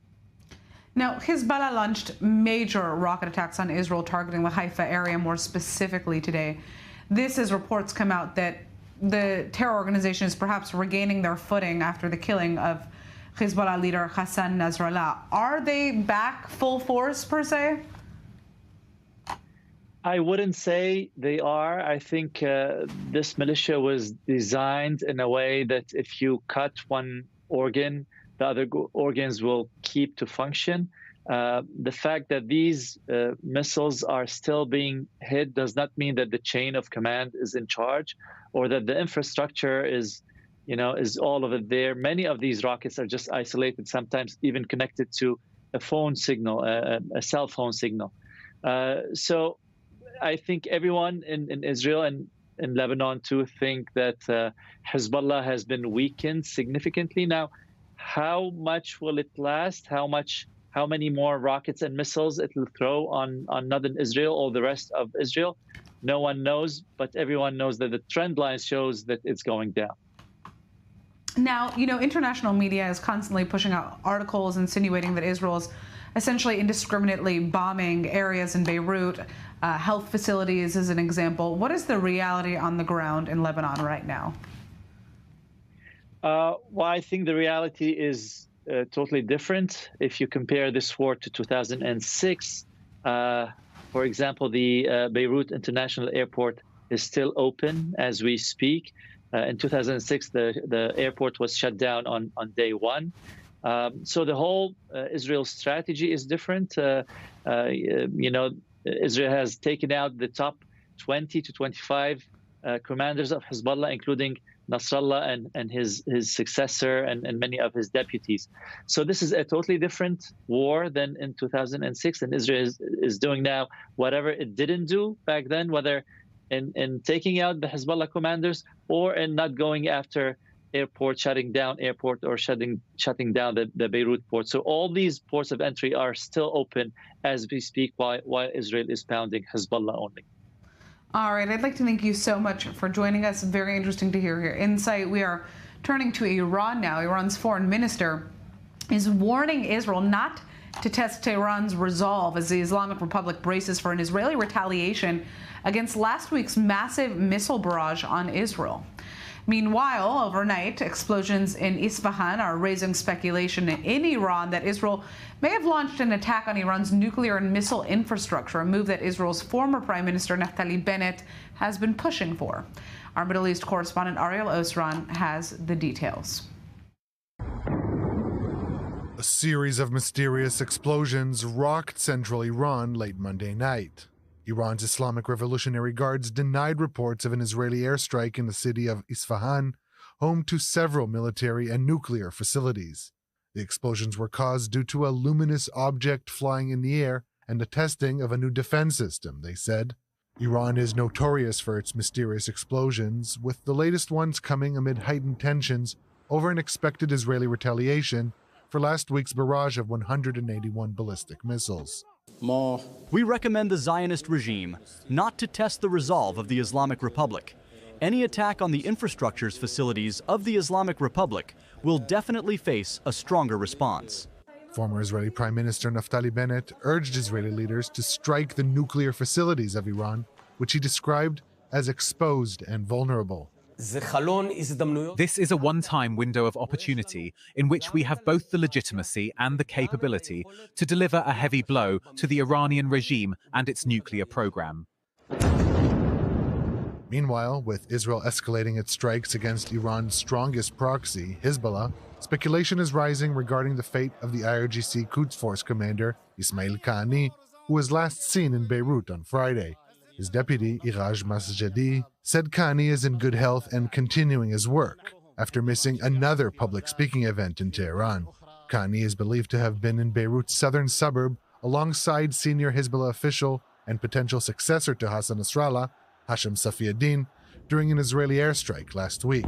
[SPEAKER 1] Now, Hezbollah launched major rocket attacks on Israel, targeting the Haifa area more specifically today. This as reports come out that the terror organization is perhaps regaining their footing after the killing of Hezbollah leader Hassan Nasrallah. Are they back full force, per se?
[SPEAKER 12] I wouldn't say they are. I think this militia was designed in a way that if you cut one organ, the other organs will keep to function. The fact that these missiles are still being hit does not mean that the chain of command is in charge or that the infrastructure is all of it there. Many of these rockets are just isolated, sometimes even connected to a phone signal, a cell phone signal. So I think everyone in Israel and in Lebanon too think that Hezbollah has been weakened significantly. Now, how much will it last? How many more rockets and missiles it will throw on northern Israel or the rest of Israel? No one knows, but everyone knows that the trend line shows that it's going down.
[SPEAKER 1] Now, international media is constantly pushing out articles insinuating that Israel is essentially indiscriminately bombing areas in Beirut, health facilities as an example. What is the reality on the ground in Lebanon right now?
[SPEAKER 12] Well, I think the reality is totally different. If you compare this war to 2006, for example, the Beirut International Airport is still open as we speak. In 2006, the airport was shut down on day one. So the whole Israel strategy is different. Israel has taken out the top 20 to 25 commanders of Hezbollah, including Nasrallah and his successor and many of his deputies. So this is a totally different war than in 2006. And Israel is doing now whatever it didn't do back then, whether in taking out the Hezbollah commanders or in not going after airport, shutting down airport or shutting down the Beirut port. So all these ports of entry are still open as we speak while Israel is pounding Hezbollah only.
[SPEAKER 1] All right, I'd like to thank you so much for joining us. Very interesting to hear your insight. We are turning to Iran now. Iran's foreign minister is warning Israel not to test Tehran's resolve as the Islamic Republic braces for an Israeli retaliation against last week's massive missile barrage on Israel. Meanwhile, overnight, explosions in Isfahan are raising speculation in Iran that Israel may have launched an attack on Iran's nuclear and missile infrastructure, a move that Israel's former Prime Minister Naftali Bennett has been pushing for. Our Middle East correspondent Ariel Osran has the details.
[SPEAKER 7] A series of mysterious explosions rocked central Iran late Monday night. Iran's Islamic Revolutionary Guards denied reports of an Israeli airstrike in the city of Isfahan, home to several military and nuclear facilities. The explosions were caused due to a luminous object flying in the air and the testing of a new defense system, they said. Iran is notorious for its mysterious explosions, with the latest ones coming amid heightened tensions over an expected Israeli retaliation for last week's barrage of 181 ballistic missiles.
[SPEAKER 10] We recommend the Zionist regime not to test the resolve of the Islamic Republic. Any attack on the infrastructure's facilities of the Islamic Republic will definitely face a stronger response.
[SPEAKER 7] Former Israeli Prime Minister Naftali Bennett urged Israeli leaders to strike the nuclear facilities of Iran, which he described as exposed and vulnerable.
[SPEAKER 13] This is a one-time window of opportunity in which we have both the legitimacy and the capability to deliver a heavy blow to the Iranian regime and its nuclear program.
[SPEAKER 7] Meanwhile, with Israel escalating its strikes against Iran's strongest proxy, Hezbollah, speculation is rising regarding the fate of the IRGC Quds Force commander, Ismail Qaani, who was last seen in Beirut on Friday. His deputy, Iraj Masjidi, said Qaani is in good health and continuing his work after missing another public speaking event in Tehran. Qaani is believed to have been in Beirut's southern suburb alongside senior Hezbollah official and potential successor to Hassan Nasrallah, Hashem Safiuddin, during an Israeli airstrike last week.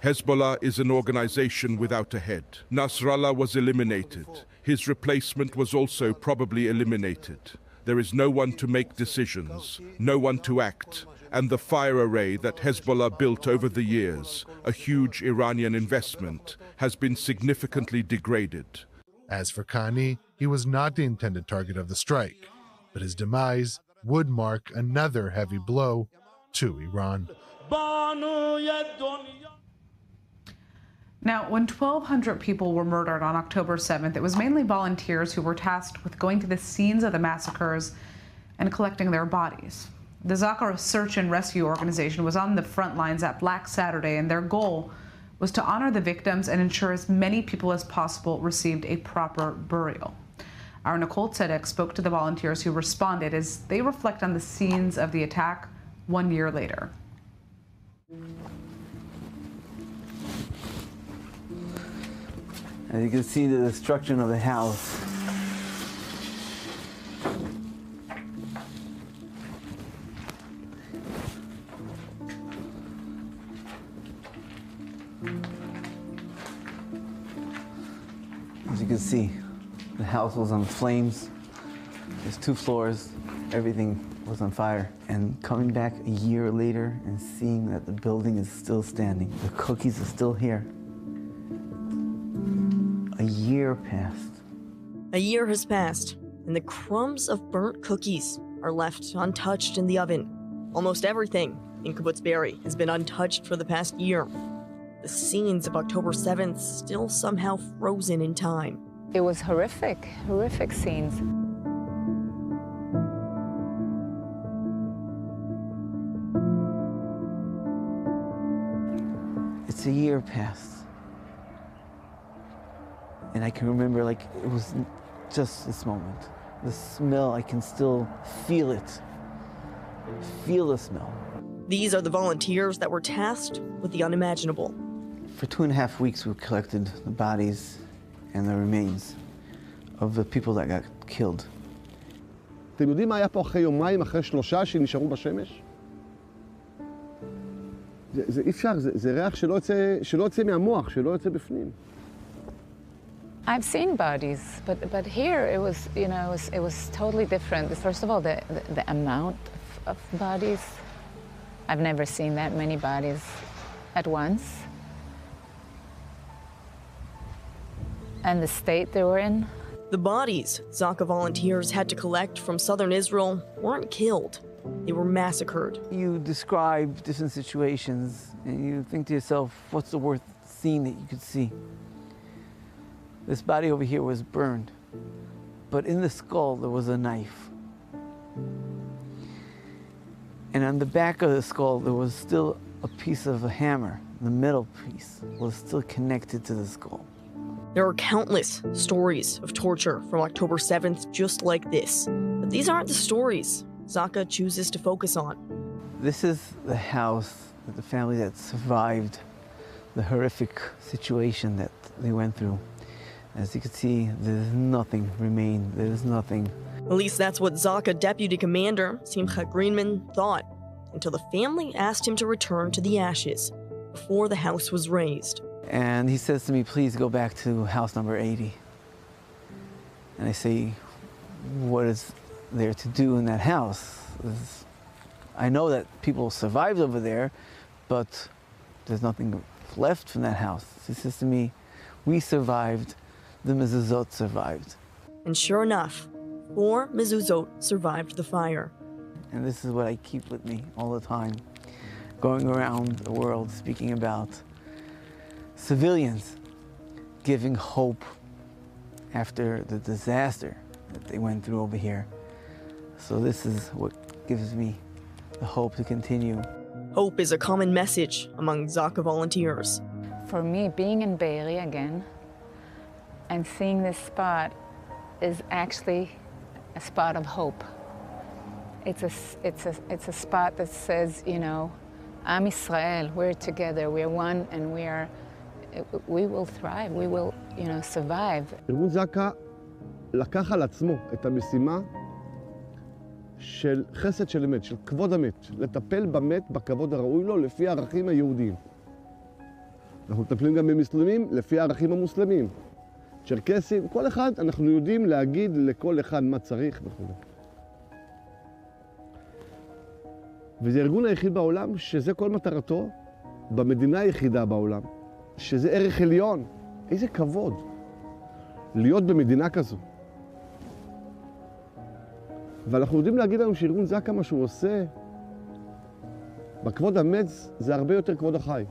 [SPEAKER 14] Hezbollah is an organization without a head. Nasrallah was eliminated. His replacement was also probably eliminated. There is no one to make decisions, no one to act, and the fire array that Hezbollah built over the years, a huge Iranian investment, has been significantly degraded.
[SPEAKER 7] As for Qaani, he was not the intended target of the strike, but his demise would mark another heavy blow to Iran.
[SPEAKER 1] Now, when 1,200 people were murdered on October 7th, it was mainly volunteers who were tasked with going to the scenes of the massacres and collecting their bodies. The ZAKA search and rescue organization was on the front lines at Black Saturday, and their goal was to honor the victims and ensure as many people as possible received a proper burial. Our Nicole Tzedek spoke to the volunteers who responded as they reflect on the scenes of the attack 1 year later.
[SPEAKER 15] As you can see, the destruction of the house. As you can see, the house was on flames. There's 2 floors. Everything was on fire. And coming back a year later and seeing that the building is still standing, the cookies are still here. A year passed.
[SPEAKER 16] A year has passed, and the crumbs of burnt cookies are left untouched in the oven. Almost everything in Kibbutz Be'eri has been untouched for the past year. The scenes of October 7th still somehow frozen in time.
[SPEAKER 17] It was horrific, horrific scenes.
[SPEAKER 15] It's a year past. And I can remember, like, it was just this moment. The smell, I can still feel it. Feel the smell.
[SPEAKER 16] These are the volunteers that were tasked with the unimaginable.
[SPEAKER 15] For 2.5 weeks, we collected the bodies and the remains of the people that got killed.
[SPEAKER 18] אתם יודעים מה היה פה אחרי יומיים, אחרי 3 שנשארו בשמש? זה אי אפשר, זה ריח שלא יוצא מהמוח, שלא יוצא בפנים.
[SPEAKER 17] I've seen bodies, but here it was, you know, it was totally different. First of all, the amount of bodies. I've never seen that many bodies at once. and the state they were in.
[SPEAKER 16] The bodies ZAKA volunteers had to collect from southern Israel weren't killed. They were massacred.
[SPEAKER 15] You describe different situations and you think to yourself, what's the worst scene that you could see? This body over here was burned, but in the skull there was a knife. And on the back of the skull there was still a piece of a hammer. The middle piece was still connected to the skull.
[SPEAKER 16] There are countless stories of torture from October 7th just like this. But these aren't the stories ZAKA chooses to focus on.
[SPEAKER 15] This is the house that the family that survived the horrific situation that they went through. As you can see, there's nothing remained. There's nothing.
[SPEAKER 16] At least that's what ZAKA Deputy Commander Simcha Greenman thought, until the family asked him to return to the ashes before the house was razed.
[SPEAKER 15] And he says to me, please go back to house number 80. And I say, what is there to do in that house? I know that people survived over there, but there's nothing left from that house. He says to me, we survived, the mezuzot survived.
[SPEAKER 16] And sure enough, 4 mezuzot survived the fire.
[SPEAKER 15] And this is what I keep with me all the time, going around the world speaking about civilians giving hope after the disaster that they went through over here. So this is what gives me the hope to continue.
[SPEAKER 16] Hope is a common message among ZAKA volunteers.
[SPEAKER 17] For me, being in Be'eri again and seeing this spot is actually a spot of hope. It's a spot that says, you know, Am Israel, we're together, we're one, and we will thrive, we will, you know, survive.
[SPEAKER 18] ארגון זק"א לקח על עצמו את המשימה של חסד של אמת, של כבוד המת, לטפל במת בכבוד הראוי לו לפי הערכים היהודיים. אנחנו מטפלים גם במוסלמים לפי הערכים המוסלמים. צ'רקסים, כל אחד אנחנו יודעים להגיד לכל אחד מה צריך וכו'. וזה הארגון היחיד בעולם שזה כל מטרתו, במדינה היחידה בעולם, שזה ערך עליון. איזה כבוד להיות במדינה כזו. ואנחנו יודעים להגיד לנו שארגון זק"א מה שהוא עושה בכבוד המת זה הרבה יותר כבוד החי.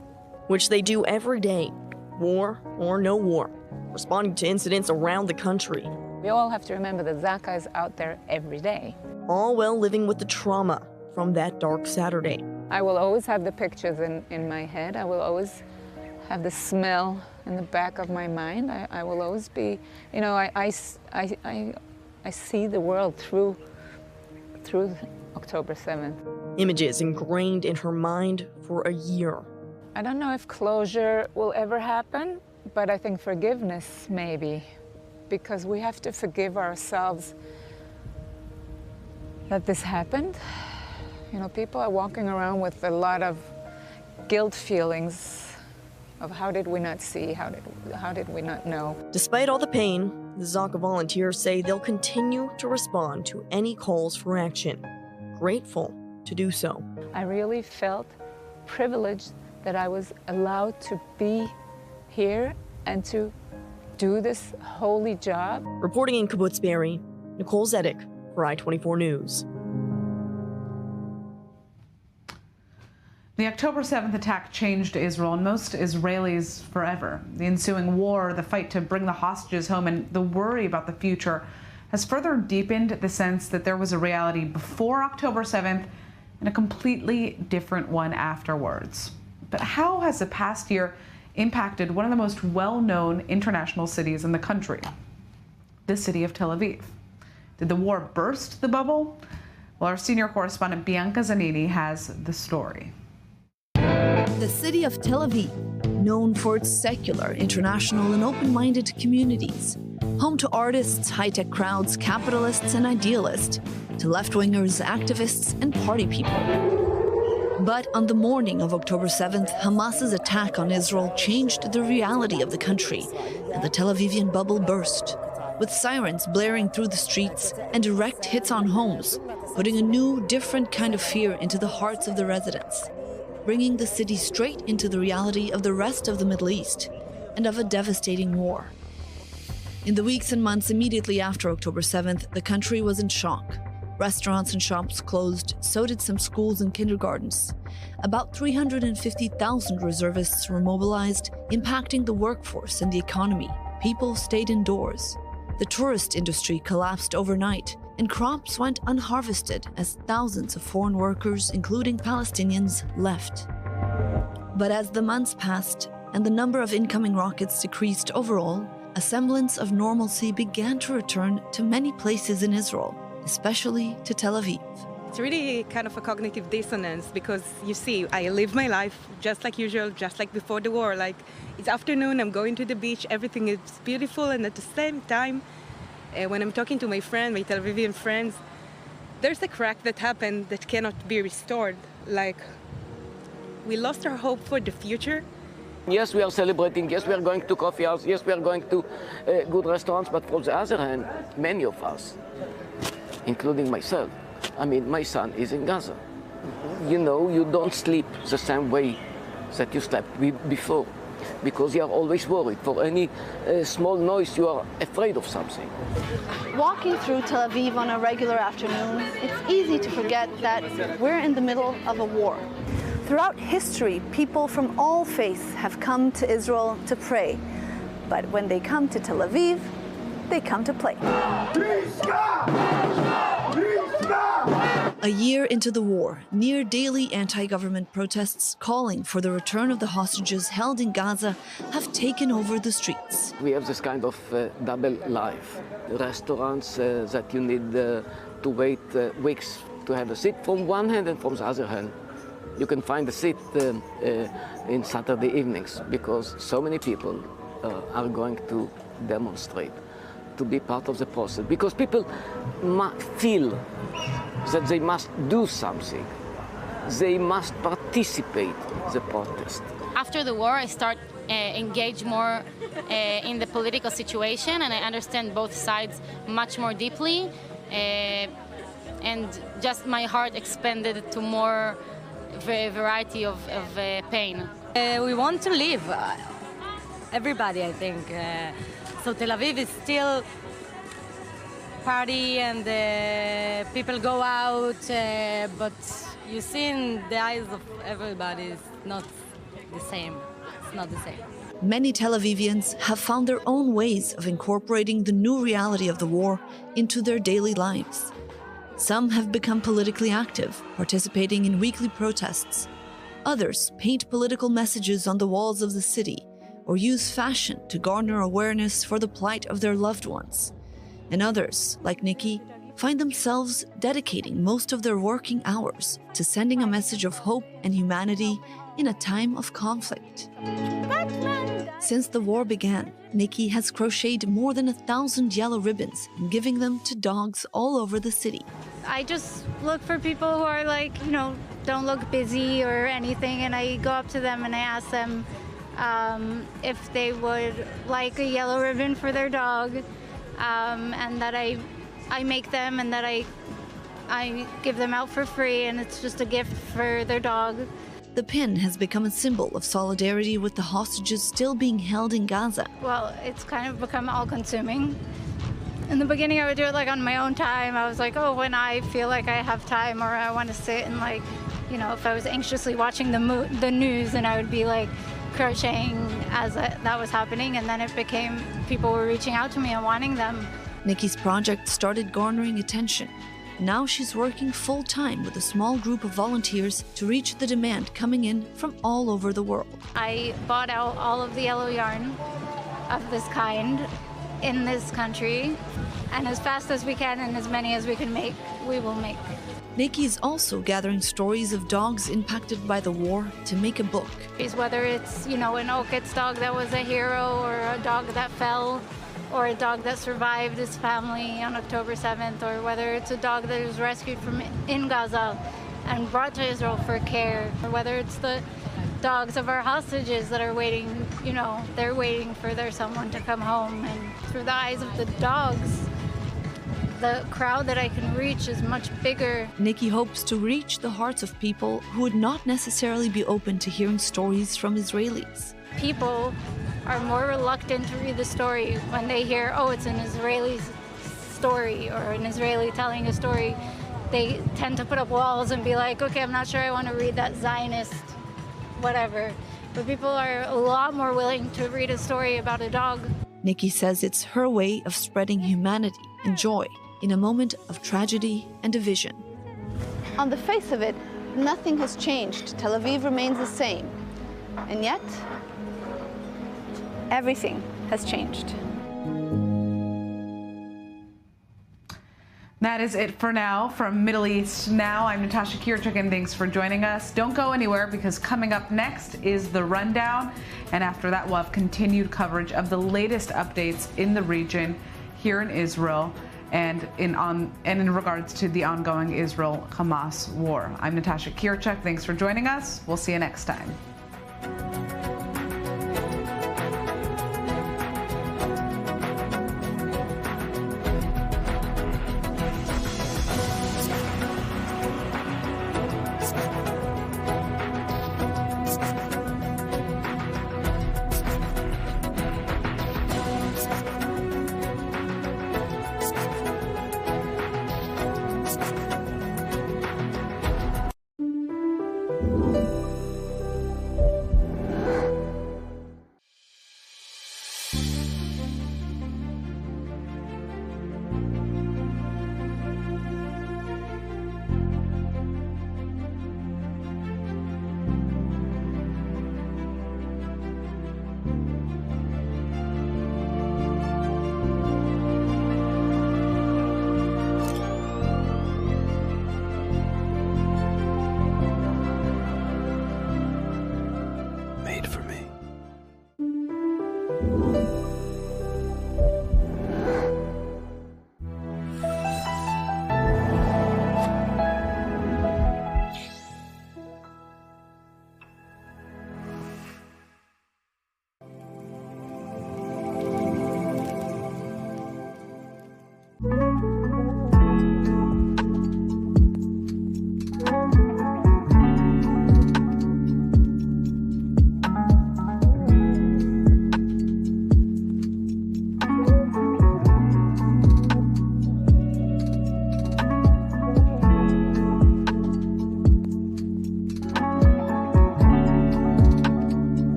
[SPEAKER 16] Which they do every day, war or no war, responding to incidents around the country.
[SPEAKER 17] We all have to remember that ZAKA is out there every day.
[SPEAKER 16] All while living with the trauma from that dark Saturday.
[SPEAKER 17] I will always have the pictures in my head. I will always have the smell in the back of my mind. I will always be, you know, I see the world through October 7th.
[SPEAKER 16] Images ingrained in her mind for a year.
[SPEAKER 17] I don't know if closure will ever happen, but I think forgiveness maybe, because we have to forgive ourselves that this happened. You know, people are walking around with a lot of guilt feelings of how did we not see, how did we not know.
[SPEAKER 16] Despite all the pain, the ZAKA volunteers say they'll continue to respond to any calls for action. Grateful to do so.
[SPEAKER 17] I really felt privileged that I was allowed to be here and to do this holy job.
[SPEAKER 16] Reporting in Kibbutz Be'eri, Nicole Zedek for I-24 News.
[SPEAKER 1] The October 7th attack changed Israel and most Israelis forever. The ensuing war, the fight to bring the hostages home, and the worry about the future has further deepened the sense that there was a reality before October 7th and a completely different one afterwards. But how has the past year impacted one of the most well-known international cities in the country, the city of Tel Aviv? Did the war burst the bubble? Well, our senior correspondent Bianca Zanini has the story.
[SPEAKER 19] The city of Tel Aviv, known for its secular, international, and open-minded communities, home to artists, high-tech crowds, capitalists, and idealists, to left-wingers, activists, and party people. But on the morning of October 7th, Hamas's attack on Israel changed the reality of the country, and the Tel Avivian bubble burst, with sirens blaring through the streets and direct hits on homes, putting a new, different kind of fear into the hearts of the residents, bringing the city straight into the reality of the rest of the Middle East and of a devastating war. In the weeks and months immediately after October 7th, the country was in shock. Restaurants and shops closed, so did some schools and kindergartens. About 350,000 reservists were mobilized, impacting the workforce and the economy. People stayed indoors. The tourist industry collapsed overnight, and crops went unharvested as thousands of foreign workers, including Palestinians, left. But as the months passed and the number of incoming rockets decreased overall, a semblance of normalcy began to return to many places in Israel, especially to Tel Aviv.
[SPEAKER 20] It's really kind of a cognitive dissonance because you see, I live my life just like usual, just like before the war. Like, it's afternoon, I'm going to the beach, everything is beautiful, and at the same time, when I'm talking to my Tel Avivian friends, there's a crack that happened that cannot be restored. Like, we lost our hope for the future.
[SPEAKER 21] Yes, we are celebrating. Yes, we are going to coffee house. Yes, we are going to good restaurants. But from the other hand, many of us, including myself, I mean, my son is in Gaza. You know, you don't sleep the same way that you slept before because you are always worried. For any small noise, you are afraid of something.
[SPEAKER 19] Walking through Tel Aviv on a regular afternoon, it's easy to forget that we're in the middle of a war. Throughout history, people from all faiths have come to Israel to pray. But when they come to Tel Aviv, they come to play. A year into the war, near daily anti-government protests calling for the return of the hostages held in Gaza have taken over the streets.
[SPEAKER 21] We have this kind of double life. Restaurants that you need to wait weeks to have a seat from one hand, and from the other hand, you can find a seat in Saturday evenings because so many people are going to demonstrate, to be part of the process. Because people feel that they must do something. They must participate in the protest.
[SPEAKER 22] After the war, I start engage more in the political situation, and I understand both sides much more deeply. And just my heart expanded to more variety of pain.
[SPEAKER 23] We want to live, everybody, I think. So Tel Aviv is still party and people go out, but you see in the eyes of everybody it's not the same. It's not the same.
[SPEAKER 19] Many Tel Avivians have found their own ways of incorporating the new reality of the war into their daily lives. Some have become politically active, participating in weekly protests. Others paint political messages on the walls of the city or use fashion to garner awareness for the plight of their loved ones. And others, like Nikki, find themselves dedicating most of their working hours to sending a message of hope and humanity in a time of conflict. Since the war began, Nikki has crocheted more than 1,000 yellow ribbons and giving them to dogs all over the city.
[SPEAKER 24] I just look for people who are like, you know, don't look busy or anything, and I go up to them and I ask them if they would like a yellow ribbon for their dog, and that I make them and that I give them out for free, and it's just a gift for their dog.
[SPEAKER 19] The pin has become a symbol of solidarity with the hostages still being held in Gaza.
[SPEAKER 24] Well, it's kind of become all-consuming. In the beginning, I would do it like on my own time. I was like, oh, when I feel like I have time or I want to sit and like, you know, if I was anxiously watching the news, and I would be like crocheting as that was happening, and then it became people were reaching out to me and wanting them.
[SPEAKER 19] Nikki's project started garnering attention. Now she's working full-time with a small group of volunteers to reach the demand coming in from all over the world.
[SPEAKER 24] I bought out all of the yellow yarn of this kind in this country, and as fast as we can and as many as we can make, we will make.
[SPEAKER 19] Nikki is also gathering stories of dogs impacted by the war to make a book.
[SPEAKER 24] Whether it's, you know, an Oket's dog that was a hero, or a dog that fell, or a dog that survived his family on October 7th, or whether it's a dog that was rescued from in Gaza and brought to Israel for care, or whether it's the dogs of our hostages that are waiting, you know, they're waiting for their someone to come home. And through the eyes of the dogs, the crowd that I can reach is much bigger.
[SPEAKER 19] Nikki hopes to reach the hearts of people who would not necessarily be open to hearing stories from Israelis.
[SPEAKER 24] People are more reluctant to read the story when they hear, oh, it's an Israeli story or an Israeli telling a story. They tend to put up walls and be like, okay, I'm not sure I want to read that Zionist whatever. But people are a lot more willing to read a story about a dog.
[SPEAKER 19] Nikki says it's her way of spreading humanity and joy in a moment of tragedy and division.
[SPEAKER 2] On the face of it, nothing has changed. Tel Aviv remains the same. And yet, everything has changed.
[SPEAKER 1] That is it for now from Middle East Now. I'm Natasha Kirchuk, and thanks for joining us. Don't go anywhere, because coming up next is The Rundown. And after that, we'll have continued coverage of the latest updates in the region, here in Israel, and in regards to the ongoing Israel-Hamas war. I'm Natasha Kirchuk. Thanks for joining us. We'll see you next time.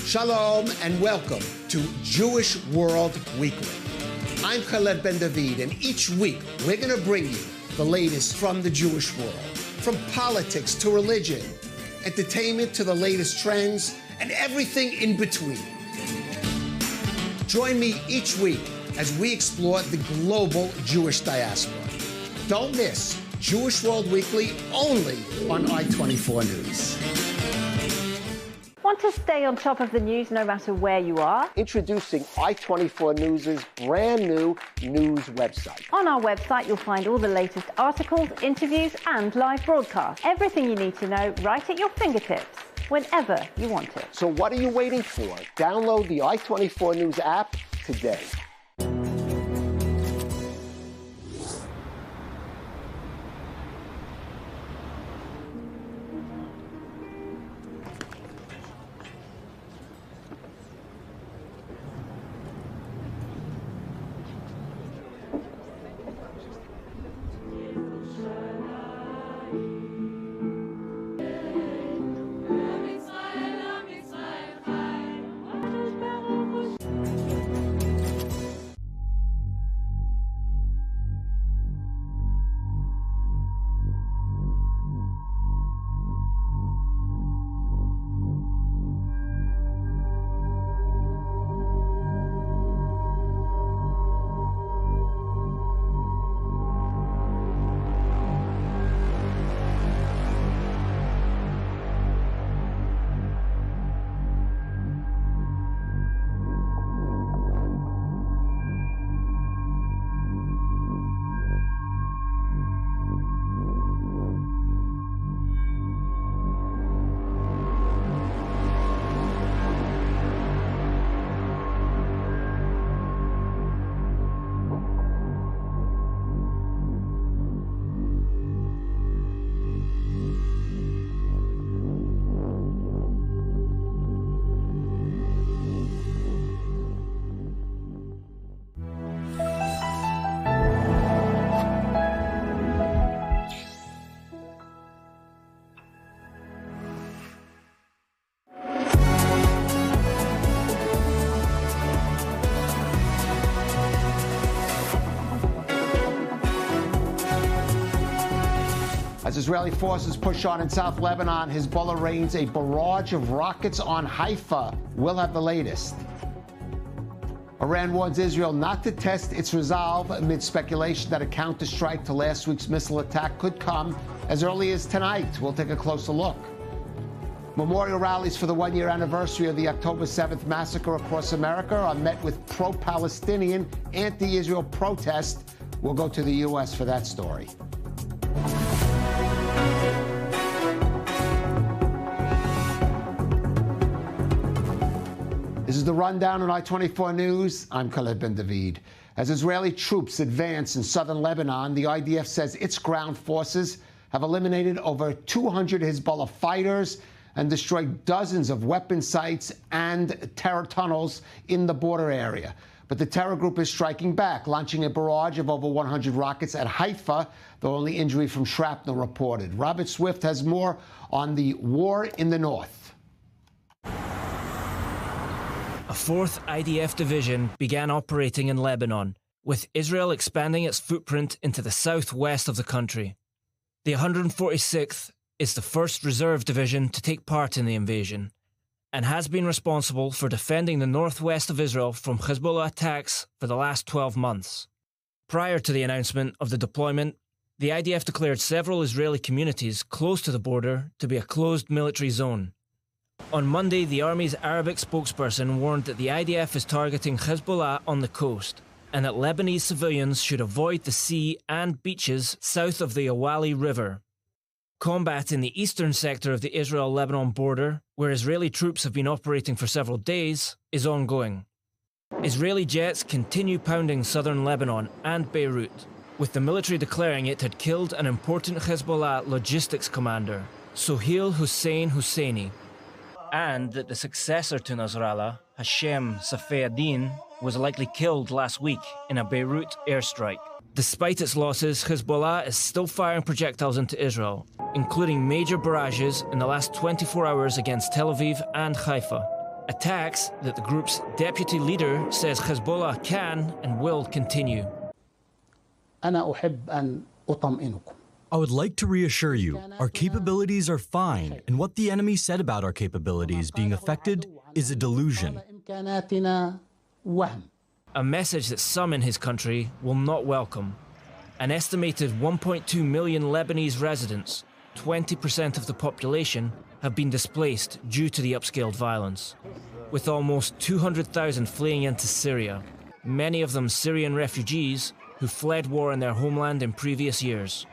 [SPEAKER 4] Shalom and welcome to Jewish World Weekly. I'm Khaled Ben David, and each week we're going to bring you the latest from the Jewish world, from politics to religion, entertainment to the latest trends, and everything in between. Join me each week as we explore the global Jewish diaspora. Don't miss Jewish World Weekly only on I-24 News.
[SPEAKER 5] Want to stay on top of the news no matter where you are?
[SPEAKER 4] Introducing I-24 News' brand new news website.
[SPEAKER 5] On our website, you'll find all the latest articles, interviews, and live broadcasts. Everything you need to know right at your fingertips, whenever you want it.
[SPEAKER 4] So what are you waiting for? Download the I-24 News app today. As Israeli forces push on in South Lebanon, Hezbollah rains a barrage of rockets on Haifa. We'll have the latest. Iran warns Israel not to test its resolve amid speculation that a counterstrike to last week's missile attack could come as early as tonight. We'll take a closer look. Memorial rallies for the one-year anniversary of the October 7th massacre across America are met with pro-Palestinian, anti-Israel protest. We'll go to the U.S. for that story. This is the rundown on I-24 News. I'm Khaled Ben-David. As Israeli troops advance in southern Lebanon, the IDF says its ground forces have eliminated over 200 Hezbollah fighters and destroyed dozens of weapon sites and terror tunnels in the border area. But the terror group is striking back, launching a barrage of over 100 rockets at Haifa, though only injury from shrapnel reported. Robert Swift has more on the war in the north.
[SPEAKER 3] A fourth IDF division began operating in Lebanon, with Israel expanding its footprint into the southwest of the country. The 146th is the first reserve division to take part in the invasion, and has been responsible for defending the northwest of Israel from Hezbollah attacks for the last 12 months. Prior to the announcement of the deployment, the IDF declared several Israeli communities close to the border to be a closed military zone. On Monday, the Army's Arabic spokesperson warned that the IDF is targeting Hezbollah on the coast, and that Lebanese civilians should avoid the sea and beaches south of the Awali River. Combat in the eastern sector of the Israel-Lebanon border, where Israeli troops have been operating for several days, is ongoing. Israeli jets continue pounding southern Lebanon and Beirut, with the military declaring it had killed an important Hezbollah logistics commander, Sohail Hussein Husseini, and that the successor to Nasrallah, Hashem Safieddin, was likely killed last week in a Beirut airstrike. Despite its losses, Hezbollah is still firing projectiles into Israel, including major barrages in the last 24 hours against Tel Aviv and Haifa. Attacks that the group's deputy leader says Hezbollah can and will continue.
[SPEAKER 6] I would like to reassure you, our capabilities are fine, and what the enemy said about our capabilities being affected is a delusion.
[SPEAKER 3] A message that some in his country will not welcome. An estimated 1.2 million Lebanese residents, 20% of the population, have been displaced due to the upscaled violence, with almost 200,000 fleeing into Syria, many of them Syrian refugees who fled war in their homeland in previous years.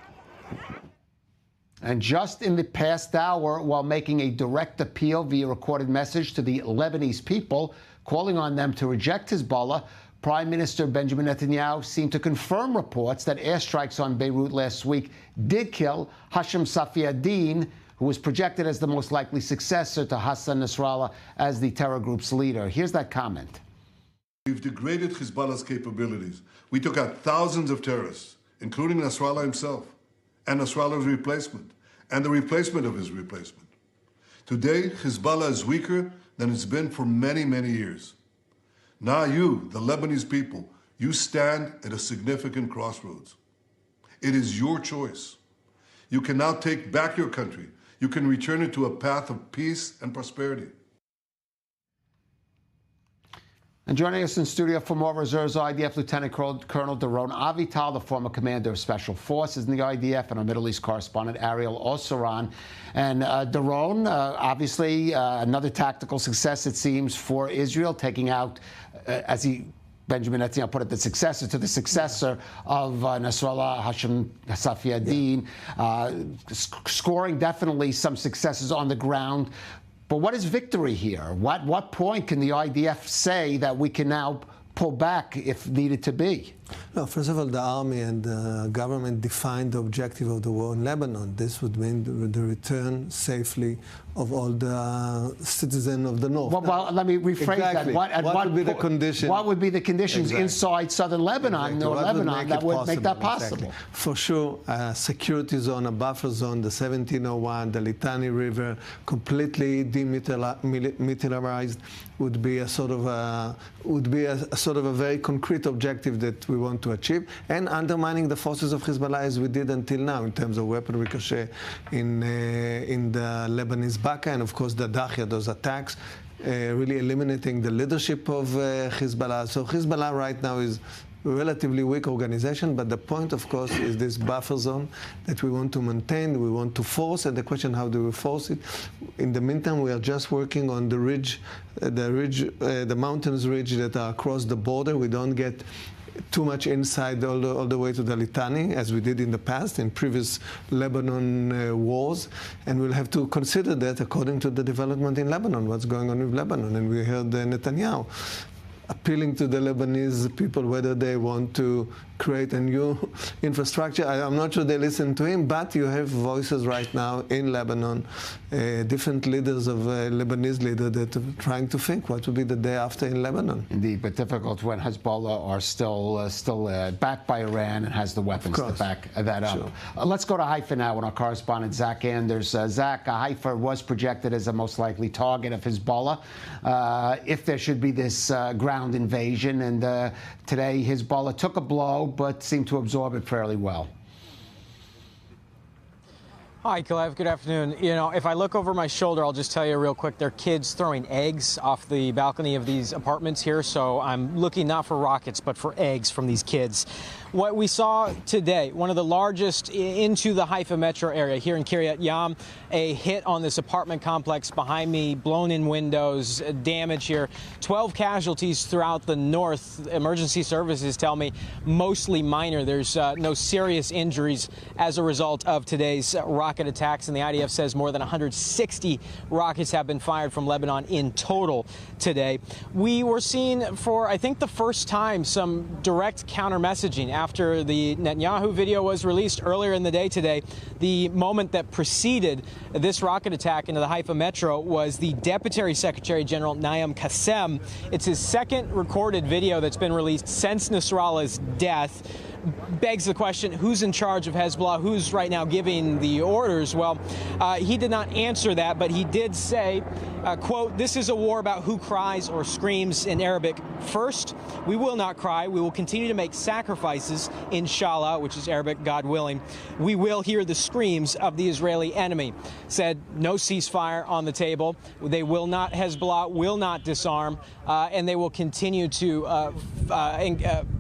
[SPEAKER 4] And just in the past hour, while making a direct appeal via recorded message to the Lebanese people, calling on them to reject Hezbollah, Prime Minister Benjamin Netanyahu seemed to confirm reports that airstrikes on Beirut last week did kill Hashem Safieddin, who was projected as the most likely successor to Hassan Nasrallah as the terror group's leader. Here's that comment.
[SPEAKER 8] We've degraded Hezbollah's capabilities. We took out thousands of terrorists, including Nasrallah himself, and Nasrallah's replacement, and the replacement of his replacement. Today, Hezbollah is weaker than it's been for many, many years. Now you, the Lebanese people, you stand at a significant crossroads. It is your choice. You can now take back your country. You can return it to a path of peace and prosperity.
[SPEAKER 4] And joining us in studio for more reserves, IDF Lieutenant Colonel Doron Avital, the former commander of Special Forces in the IDF, and our Middle East correspondent Ariel Osaran. And Doron, obviously another tactical success, it seems, for Israel, taking out, Benjamin Netanyahu put it, the successor to the successor of Nasrallah, Hashem Safieddin, scoring definitely some successes on the ground. But what is victory here? What point can the IDF say that we can now pull back if needed to be?
[SPEAKER 9] No, first of all, the army and the government defined the objective of the war in Lebanon. This would mean the return safely of all the citizens of the north.
[SPEAKER 4] Well, let me rephrase that.
[SPEAKER 9] What would be the condition?
[SPEAKER 4] What would be the conditions inside southern Lebanon, or Lebanon, that would make that possible?
[SPEAKER 9] Exactly. For sure, a security zone, a buffer zone, the 1701, the Litani River, completely demilitarized, would be a sort of a very concrete objective that we want to achieve, and undermining the forces of Hezbollah as we did until now in terms of weapon ricochet in the Lebanese ZAKA, and of course the Dahya, those attacks, really eliminating the leadership of Hezbollah. So Hezbollah right now is a relatively weak organization, but the point, of course, is this buffer zone that we want to maintain, we want to force, and the question, how do we force it? In the meantime, we are just working on the ridge, the mountains ridge that are across the border. We don't get too much inside all the way to the Litani, as we did in the past, in previous Lebanon wars. And we'll have to consider that according to the development in Lebanon, what's going on with Lebanon. And we heard Netanyahu appealing to the Lebanese people whether they want to create a new infrastructure. I'm not sure they listen to him, but you have voices right now in Lebanon, different leaders of Lebanese leaders that are trying to think what will be the day after in Lebanon.
[SPEAKER 10] Indeed, but difficult when Hezbollah are still backed by Iran and has the weapons to back that up. Sure. Let's go to Haifa now with our correspondent Zach Anders. Zach, Haifa was projected as a most likely target of Hezbollah if there should be this ground invasion, and today Hezbollah took a blow but seemed to absorb it fairly well.
[SPEAKER 11] Hi, Kalev. Good afternoon. You know, if I look over my shoulder, I'll just tell you real quick, there are kids throwing eggs off the balcony of these apartments here, so I'm looking not for rockets, but for eggs from these kids. What we saw today, one of the largest into the Haifa metro area here in Kiryat Yam, a hit on this apartment complex behind me, blown-in windows, damage here. 12 casualties throughout the north. Emergency services tell me mostly minor. There's no serious injuries as a result of today's rocket attacks, and the IDF says more than 160 rockets have been fired from Lebanon in total today. We were seeing for, I think, the first time some direct counter-messaging after the Netanyahu video was released earlier in the day today. The moment that preceded this rocket attack into the Haifa metro was the Deputy Secretary General Naim Qassem. It's his second recorded video that's been released since Nasrallah's death. Begs the question, who's in charge of Hezbollah? Who's right now giving the orders? Well, he did not answer that, but he did say, quote, "This is a war about who cries or screams," in Arabic. "First, we will not cry. We will continue to make sacrifices, inshallah," which is Arabic, God willing. "We will hear the screams of the Israeli enemy." Said no ceasefire on the table. They will not, Hezbollah will not disarm, and they will continue to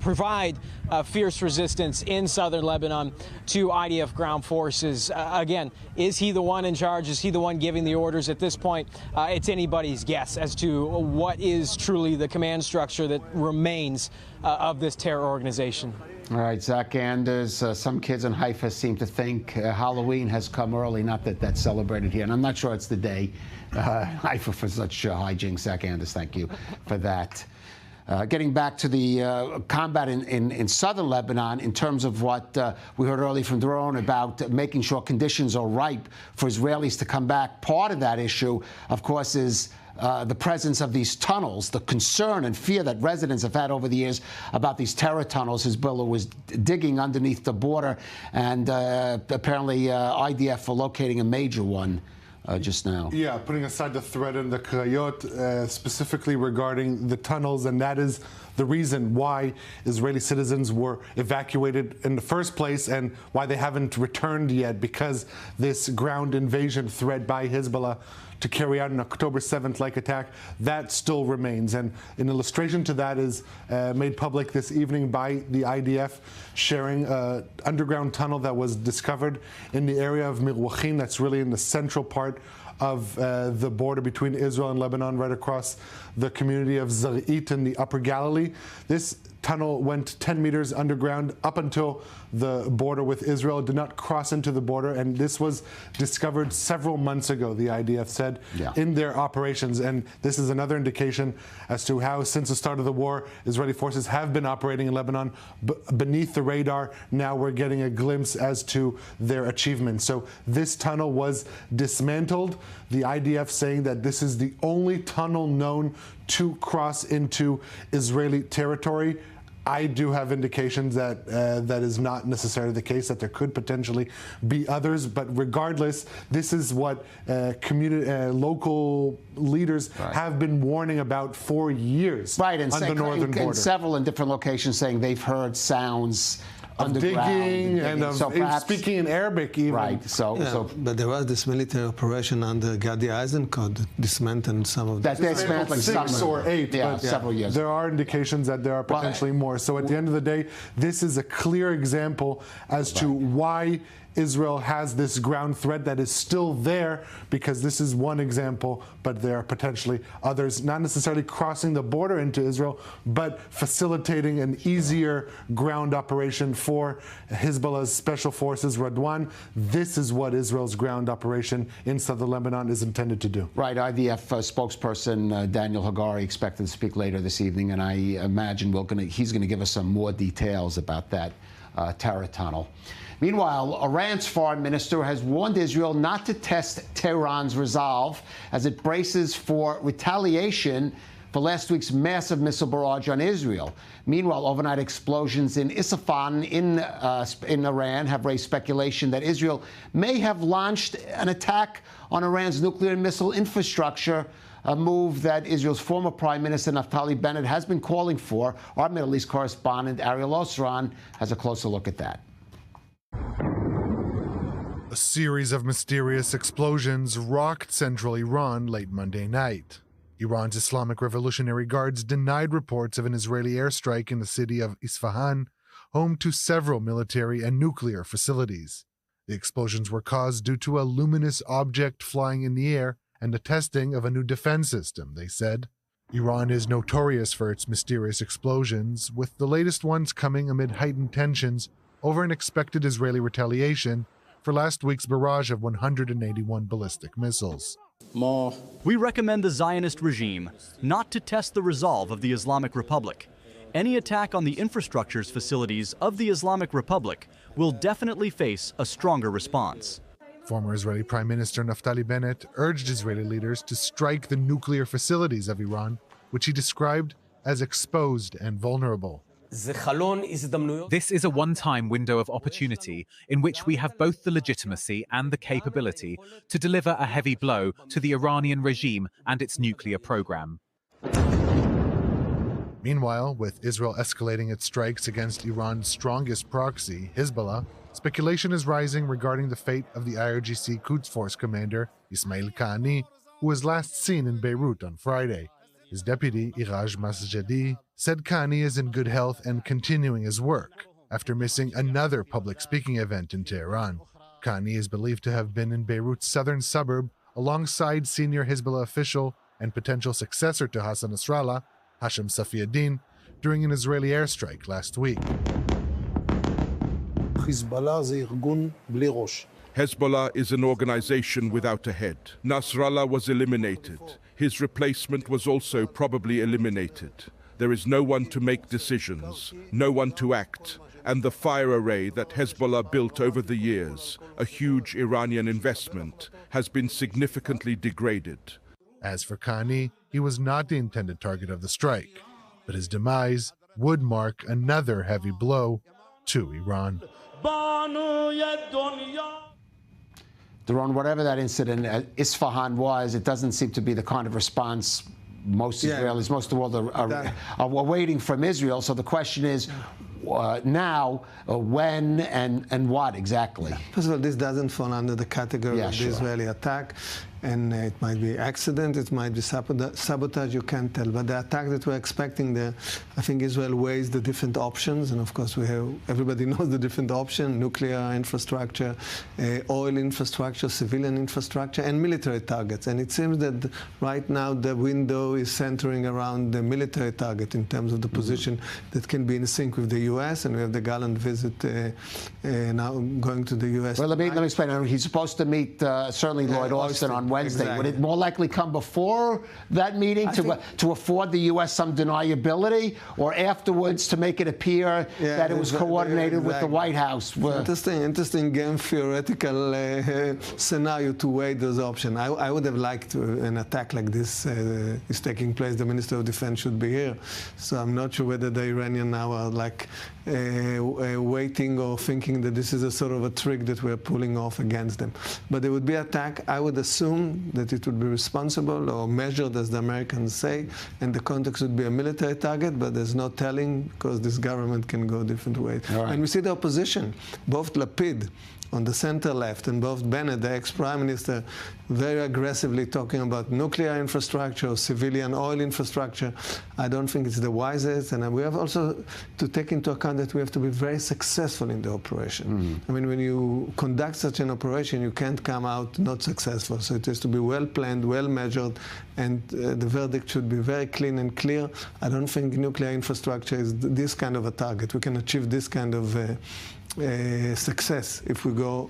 [SPEAKER 11] provide fierce resistance in southern Lebanon to IDF ground forces. Again, is he the one in charge? Is he the one giving the orders? At this point, it's anybody's guess as to what is truly the command structure that remains of this terror organization.
[SPEAKER 10] All right, Zach Anders, some kids in Haifa seem to think Halloween has come early, not that that's celebrated here, and I'm not sure it's the day, Haifa, for such hijinks. Zach Anders, thank you for that. Getting back to the combat in southern Lebanon, in terms of what we heard earlier from Doron about making sure conditions are ripe for Israelis to come back, part of that issue, of course, is the presence of these tunnels, the concern and fear that residents have had over the years about these terror tunnels Hezbollah was digging underneath the border, and apparently IDF for locating a major one just now.
[SPEAKER 7] Yeah, putting aside the threat in the Krayot, specifically regarding the tunnels, and that is the reason why Israeli citizens were evacuated in the first place and why they haven't returned yet, because this ground invasion threat by Hezbollah to carry out an October 7th-like attack, that still remains. And an illustration to that is made public this evening by the IDF, sharing an underground tunnel that was discovered in the area of Mirwachin, that's really in the central part of the border between Israel and Lebanon, right across the community of Zar'it in the Upper Galilee. This tunnel went 10 meters underground up until the border with Israel. It did not cross into the border, and this was discovered several months ago, the IDF said, in their operations. And this is another indication as to how, since the start of the war, Israeli forces have been operating in Lebanon beneath the radar. Now we're getting a glimpse as to their achievements. So this tunnel was dismantled, the IDF saying that this is the only tunnel known to cross into Israeli territory. I do have indications that that is not necessarily the case, that there could potentially be others. But regardless, this is what local leaders have been warning about for years on the northern border.
[SPEAKER 10] And several in different locations saying they've heard sounds of
[SPEAKER 7] digging and of speaking in Arabic even.
[SPEAKER 10] Right.
[SPEAKER 9] But there was this military operation under Gadi Eisenkot that dismantled some of
[SPEAKER 10] that. Dismantled
[SPEAKER 7] 6 or 8, but
[SPEAKER 10] several years.
[SPEAKER 7] There are indications that there are potentially more. So at the end of the day, this is a clear example as to why Israel has this ground threat that is still there, because this is one example, but there are potentially others, not necessarily crossing the border into Israel, but facilitating an easier ground operation for Hezbollah's special forces, Radwan. This is what Israel's ground operation in southern Lebanon is intended to do.
[SPEAKER 10] Right. IDF spokesperson Daniel Hagari expected to speak later this evening, and I imagine he's going to give us some more details about that terror tunnel. Meanwhile, Iran's foreign minister has warned Israel not to test Tehran's resolve as it braces for retaliation for last week's massive missile barrage on Israel. Meanwhile, overnight explosions in Isfahan in Iran have raised speculation that Israel may have launched an attack on Iran's nuclear and missile infrastructure, a move that Israel's former Prime Minister Naftali Bennett has been calling for. Our Middle East correspondent Ariel Osran has a closer look at that.
[SPEAKER 7] A series of mysterious explosions rocked central Iran late Monday night. Iran's Islamic Revolutionary Guards denied reports of an Israeli airstrike in the city of Isfahan, home to several military and nuclear facilities. The explosions were caused due to a luminous object flying in the air and the testing of a new defense system, they said. Iran is notorious for its mysterious explosions, with the latest ones coming amid heightened tensions over an expected Israeli retaliation for last week's barrage of 181 ballistic missiles.
[SPEAKER 12] We recommend the Zionist regime not to test the resolve of the Islamic Republic. Any attack on the infrastructure's facilities of the Islamic Republic will definitely face a stronger response.
[SPEAKER 7] Former Israeli Prime Minister Naftali Bennett urged Israeli leaders to strike the nuclear facilities of Iran, which he described as exposed and vulnerable.
[SPEAKER 13] This is a one-time window of opportunity in which we have both the legitimacy and the capability to deliver a heavy blow to the Iranian regime and its nuclear program.
[SPEAKER 7] Meanwhile, with Israel escalating its strikes against Iran's strongest proxy, Hezbollah, speculation is rising regarding the fate of the IRGC Quds Force commander, Ismail Qaani, who was last seen in Beirut on Friday. His deputy, Iraj Masjidi, said Qaani is in good health and continuing his work after missing another public speaking event in Tehran. Qaani is believed to have been in Beirut's southern suburb alongside senior Hezbollah official and potential successor to Hassan Nasrallah, Hashem Safiuddin, during an Israeli airstrike last week.
[SPEAKER 14] Hezbollah is an organization without a head. Nasrallah was eliminated. His replacement was also probably eliminated. There is no one to make decisions, no one to act, and the fire array that Hezbollah built over the years, a huge Iranian investment, has been significantly degraded.
[SPEAKER 7] As for Qaani, he was not the intended target of the strike, but his demise would mark another heavy blow to Iran.
[SPEAKER 10] Doron, whatever that incident at Isfahan was, it doesn't seem to be the kind of response most Israelis, most of the world are waiting from Israel. So the question is, now, when and what exactly?
[SPEAKER 9] First of all, this doesn't fall under the category of the Israeli attack. And it might be accident, it might be sabotage, you can't tell. But the attack that we're expecting there, I think Israel weighs the different options. And of course, everybody knows the different options: nuclear infrastructure, oil infrastructure, civilian infrastructure, and military targets. And it seems that right now the window is centering around the military target in terms of the position that can be in sync with the U.S. And we have the gallant visit now going to the U.S.
[SPEAKER 10] Well, let me explain. He's supposed to meet certainly Lloyd Austin on Wednesday.
[SPEAKER 9] Exactly.
[SPEAKER 10] Would it more likely come before that meeting to afford the U.S. some deniability, or afterwards to make it appear that it was coordinated with the White House?
[SPEAKER 9] Interesting game theoretical scenario to weigh those options. I would have liked an attack like this is taking place. The Minister of Defense should be here. So I'm not sure whether the Iranians now are like waiting or thinking that this is a sort of a trick that we're pulling off against them. But there would be attack. I would assume that it would be responsible or measured, as the Americans say, and the context would be a military target, but there's no telling because this government can go different ways.
[SPEAKER 10] Right.
[SPEAKER 9] And we see the opposition, both Lapid on the center left and both Bennett, the ex-prime minister, very aggressively talking about nuclear infrastructure or civilian oil infrastructure. I don't think it's the wisest. And we have also to take into account that we have to be very successful in the operation. I mean, when you conduct such an operation, you can't come out not successful. So it has to be well planned, well measured, and the verdict should be very clean and clear. I don't think nuclear infrastructure is this kind of a target. We can achieve this kind of success if we go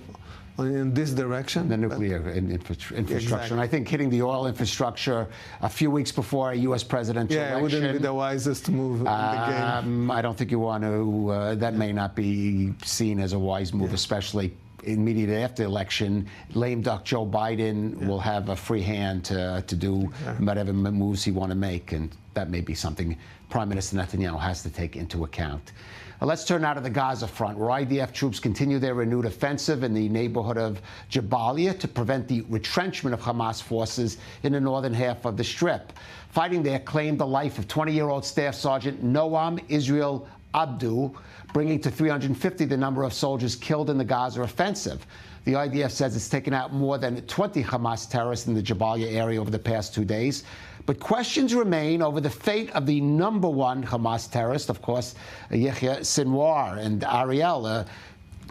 [SPEAKER 9] in this direction.
[SPEAKER 10] The nuclear infrastructure.
[SPEAKER 9] Exactly.
[SPEAKER 10] And I think hitting the oil infrastructure a few weeks before a U.S. presidential election.
[SPEAKER 9] Yeah, it wouldn't be the wisest move in the game.
[SPEAKER 10] I don't think you want to, that may not be seen as a wise move, especially immediately after the election. Lame duck Joe Biden will have a free hand to do whatever moves he want to make, and that may be something Prime Minister Netanyahu has to take into account. Let's turn now to the Gaza front, where IDF troops continue their renewed offensive in the neighborhood of Jabalia to prevent the retrenchment of Hamas forces in the northern half of the Strip. Fighting there claimed the life of 20-year-old Staff Sergeant Noam Israel Abdu, bringing to 350 the number of soldiers killed in the Gaza offensive. The IDF says it's taken out more than 20 Hamas terrorists in the Jabalia area over the past 2 days. But questions remain over the fate of the #1 Hamas terrorist, of course, Yahya Sinwar. And Ariel,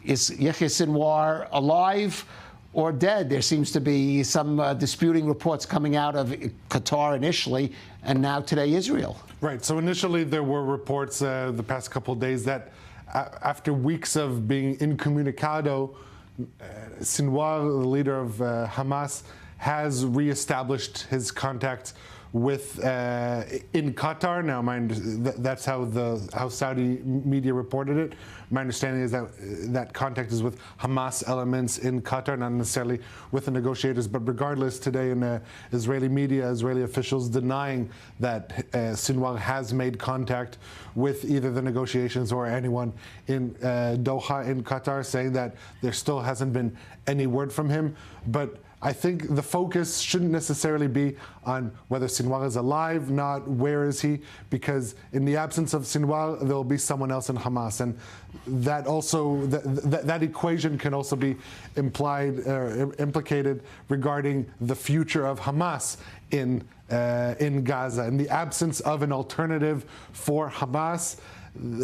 [SPEAKER 10] is Yahya Sinwar alive or dead? There seems to be some disputing reports coming out of Qatar initially, and now today Israel.
[SPEAKER 7] Right. So initially there were reports the past couple of days that after weeks of being incommunicado, Sinwar, the leader of Hamas, has reestablished his contact with in Qatar. Now, that's how Saudi media reported it. My understanding is that that contact is with Hamas elements in Qatar, not necessarily with the negotiators. But regardless, today in Israeli media, Israeli officials denying that Sinwar has made contact with either the negotiations or anyone in Doha in Qatar, saying that there still hasn't been any word from him. But I think the focus shouldn't necessarily be on whether Sinwar is alive, not where is he, because in the absence of Sinwar, there will be someone else in Hamas. And that also, that equation can also be implicated regarding the future of Hamas in Gaza. In the absence of an alternative for Hamas,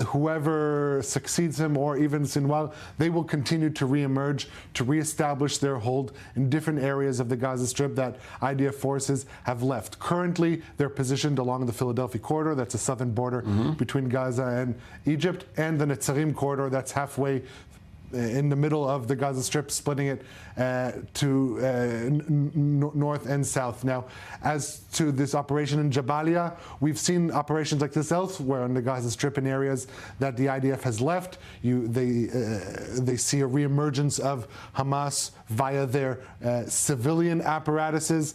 [SPEAKER 7] whoever succeeds him, or even Sinwar, they will continue to reemerge, to reestablish their hold in different areas of the Gaza Strip that IDF forces have left. Currently, they're positioned along the Philadelphia corridor, that's a southern border between Gaza and Egypt, and the Netzarim corridor, that's halfway in the middle of the Gaza Strip, splitting it to north and south. Now, as to this operation in Jabalia, we've seen operations like this elsewhere on the Gaza Strip in areas that the IDF has left. They see a reemergence of Hamas via their civilian apparatuses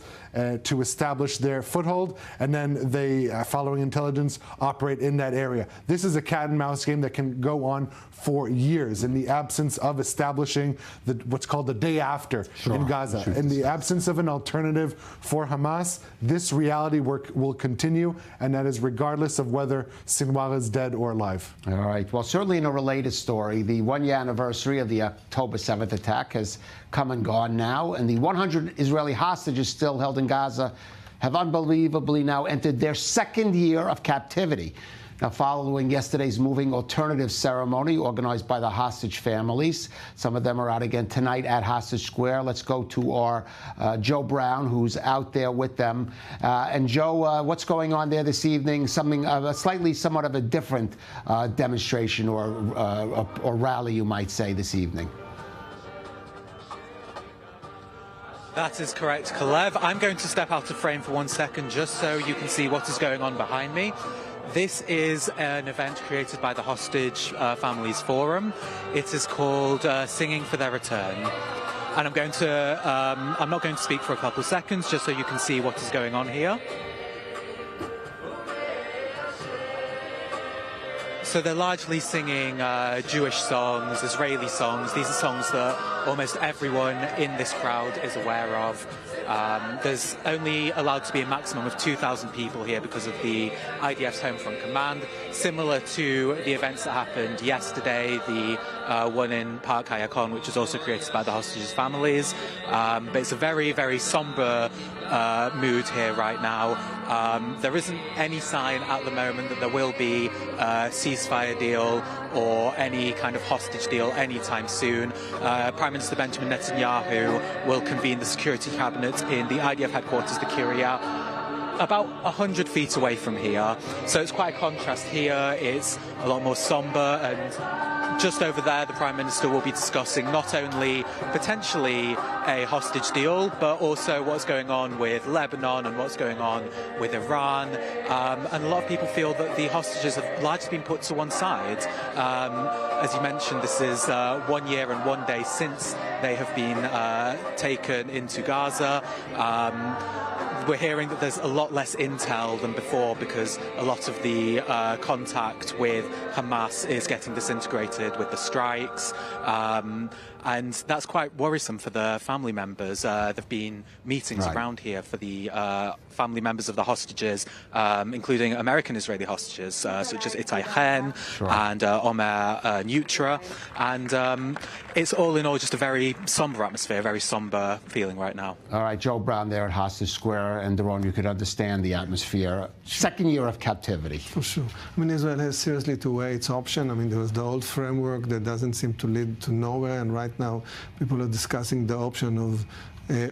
[SPEAKER 7] to establish their foothold, and then they, following intelligence, operate in that area. This is a cat and mouse game that can go on for years in the absence of establishing what's called the day after in Gaza. In the absence of an alternative for Hamas, this reality will continue, and that is regardless of whether Sinwar is dead or alive.
[SPEAKER 10] All right. Well, certainly in a related story, the one-year anniversary of the October 7th attack has come and gone now, and the 100 Israeli hostages still held in Gaza have unbelievably now entered their second year of captivity. Now, following yesterday's moving alternative ceremony organized by the hostage families, some of them are out again tonight at Hostage Square. Let's go to our Joe Brown, who's out there with them. And Joe, what's going on there this evening? Something somewhat of a different demonstration or rally, you might say, this evening.
[SPEAKER 13] That is correct, Kalev. I'm going to step out of frame for 1 second just so you can see what is going on behind me. This is an event created by the Hostage Families Forum. It is called Singing for Their Return. And I'm not going to speak for a couple of seconds just so you can see what is going on here. So they're largely singing Jewish songs, Israeli songs. These are songs that almost everyone in this crowd is aware of. There's only allowed to be a maximum of 2,000 people here because of the IDF's Home Front Command, similar to the events that happened yesterday, the one in Park Hayakon, which was also created by the hostages' families. But it's a very, very somber mood here right now. There isn't any sign at the moment that there will be a ceasefire deal or any kind of hostage deal anytime soon. Prime Minister Benjamin Netanyahu will convene the Security Cabinet in the IDF headquarters, the Kiryat, about 100 feet away from here. So it's quite a contrast here. It's a lot more somber, and just over there the Prime Minister will be discussing not only potentially a hostage deal, but also what's going on with Lebanon and what's going on with Iran. And a lot of people feel that the hostages have largely been put to one side. As you mentioned, this is 1 year and 1 day since they have been taken into Gaza. We're hearing that there's a lot less intel than before because a lot of the contact with Hamas is getting disintegrated with the strikes. And that's quite worrisome for the family members. There have been meetings around here for the family members of the hostages, including American-Israeli hostages, such as Itai Chen and Omer Nutra. And it's all in all just a very somber atmosphere, very somber feeling right now.
[SPEAKER 10] All right, Joe Brown there at Hostage Square, and Doron, you could understand the atmosphere. Second year of captivity.
[SPEAKER 9] For sure. I mean, Israel has seriously to weigh its option. I mean, there was the old framework that doesn't seem to lead to nowhere, and right now people are discussing the option of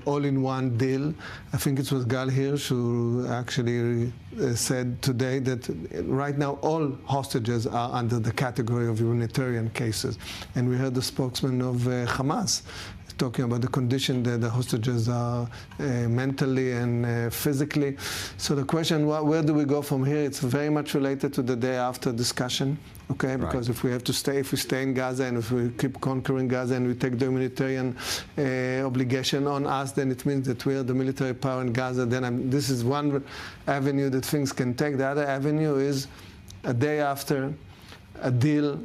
[SPEAKER 9] all-in-one deal. I think it was Gal Hirsch who actually said today that right now all hostages are under the category of humanitarian cases. And we heard the spokesman of Hamas talking about the condition that the hostages are mentally and physically. So the question, where do we go from here? It's very much related to the day after discussion, okay? Because if we have to stay, if we stay in Gaza and if we keep conquering Gaza and we take the humanitarian obligation on us, then it means that we are the military power in Gaza. Then this is one avenue that things can take. The other avenue is a day after a deal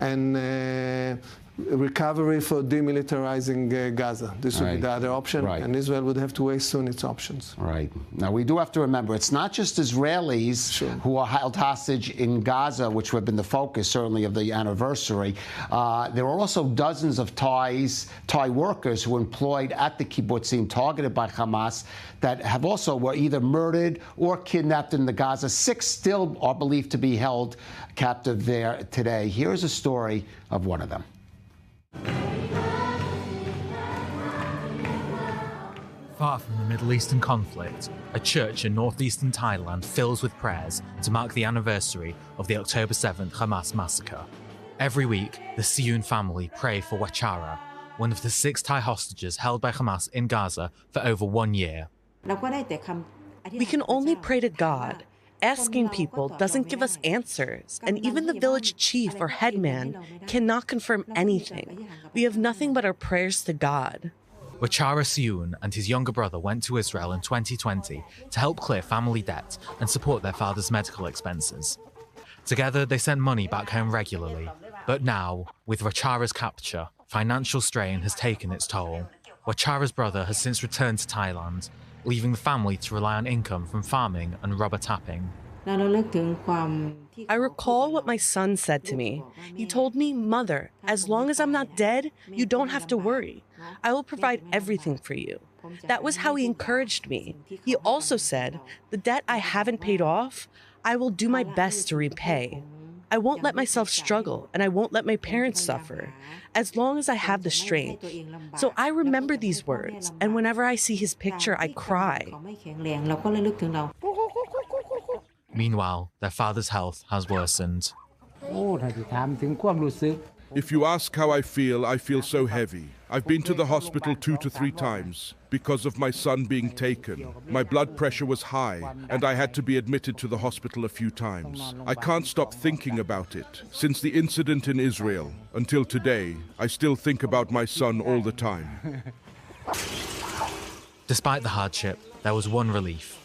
[SPEAKER 9] and recovery for demilitarizing Gaza. This would be the other option, and Israel would have to weigh soon its options.
[SPEAKER 10] Right. Now, we do have to remember, it's not just Israelis who are held hostage in Gaza, which have been the focus, certainly, of the anniversary. There are also dozens of Thai workers who were employed at the kibbutzim targeted by Hamas that have also were either murdered or kidnapped in the Gaza. 6 still are believed to be held captive there today. Here's a story of one of them.
[SPEAKER 13] Far from the Middle Eastern conflict, a church in northeastern Thailand fills with prayers to mark the anniversary of the October 7th Hamas massacre. Every week, the Siyun family pray for Wachara, one of the 6 Thai hostages held by Hamas in Gaza for over 1 year.
[SPEAKER 15] We can only pray to God. Asking people doesn't give us answers, and even the village chief or headman cannot confirm anything. We have nothing but our prayers to God.
[SPEAKER 13] Wachara Siyun and his younger brother went to Israel in 2020 to help clear family debt and support their father's medical expenses. Together, they sent money back home regularly, but now, with Wachara's capture, financial strain has taken its toll. Wachara's brother has since returned to Thailand, leaving the family to rely on income from farming and rubber tapping.
[SPEAKER 15] I recall what my son said to me. He told me, "Mother, as long as I'm not dead, you don't have to worry. I will provide everything for you." That was how he encouraged me. He also said, "The debt I haven't paid off, I will do my best to repay. I won't let myself struggle, and I won't let my parents suffer, as long as I have the strength." So I remember these words, and whenever I see his picture, I cry.
[SPEAKER 13] Meanwhile, their father's health has worsened.
[SPEAKER 14] If you ask how I feel so heavy. I've been to the hospital 2 to 3 times because of my son being taken. My blood pressure was high and I had to be admitted to the hospital a few times. I can't stop thinking about it. Since the incident in Israel until today, I still think about my son all the time.
[SPEAKER 13] Despite the hardship, there was one relief.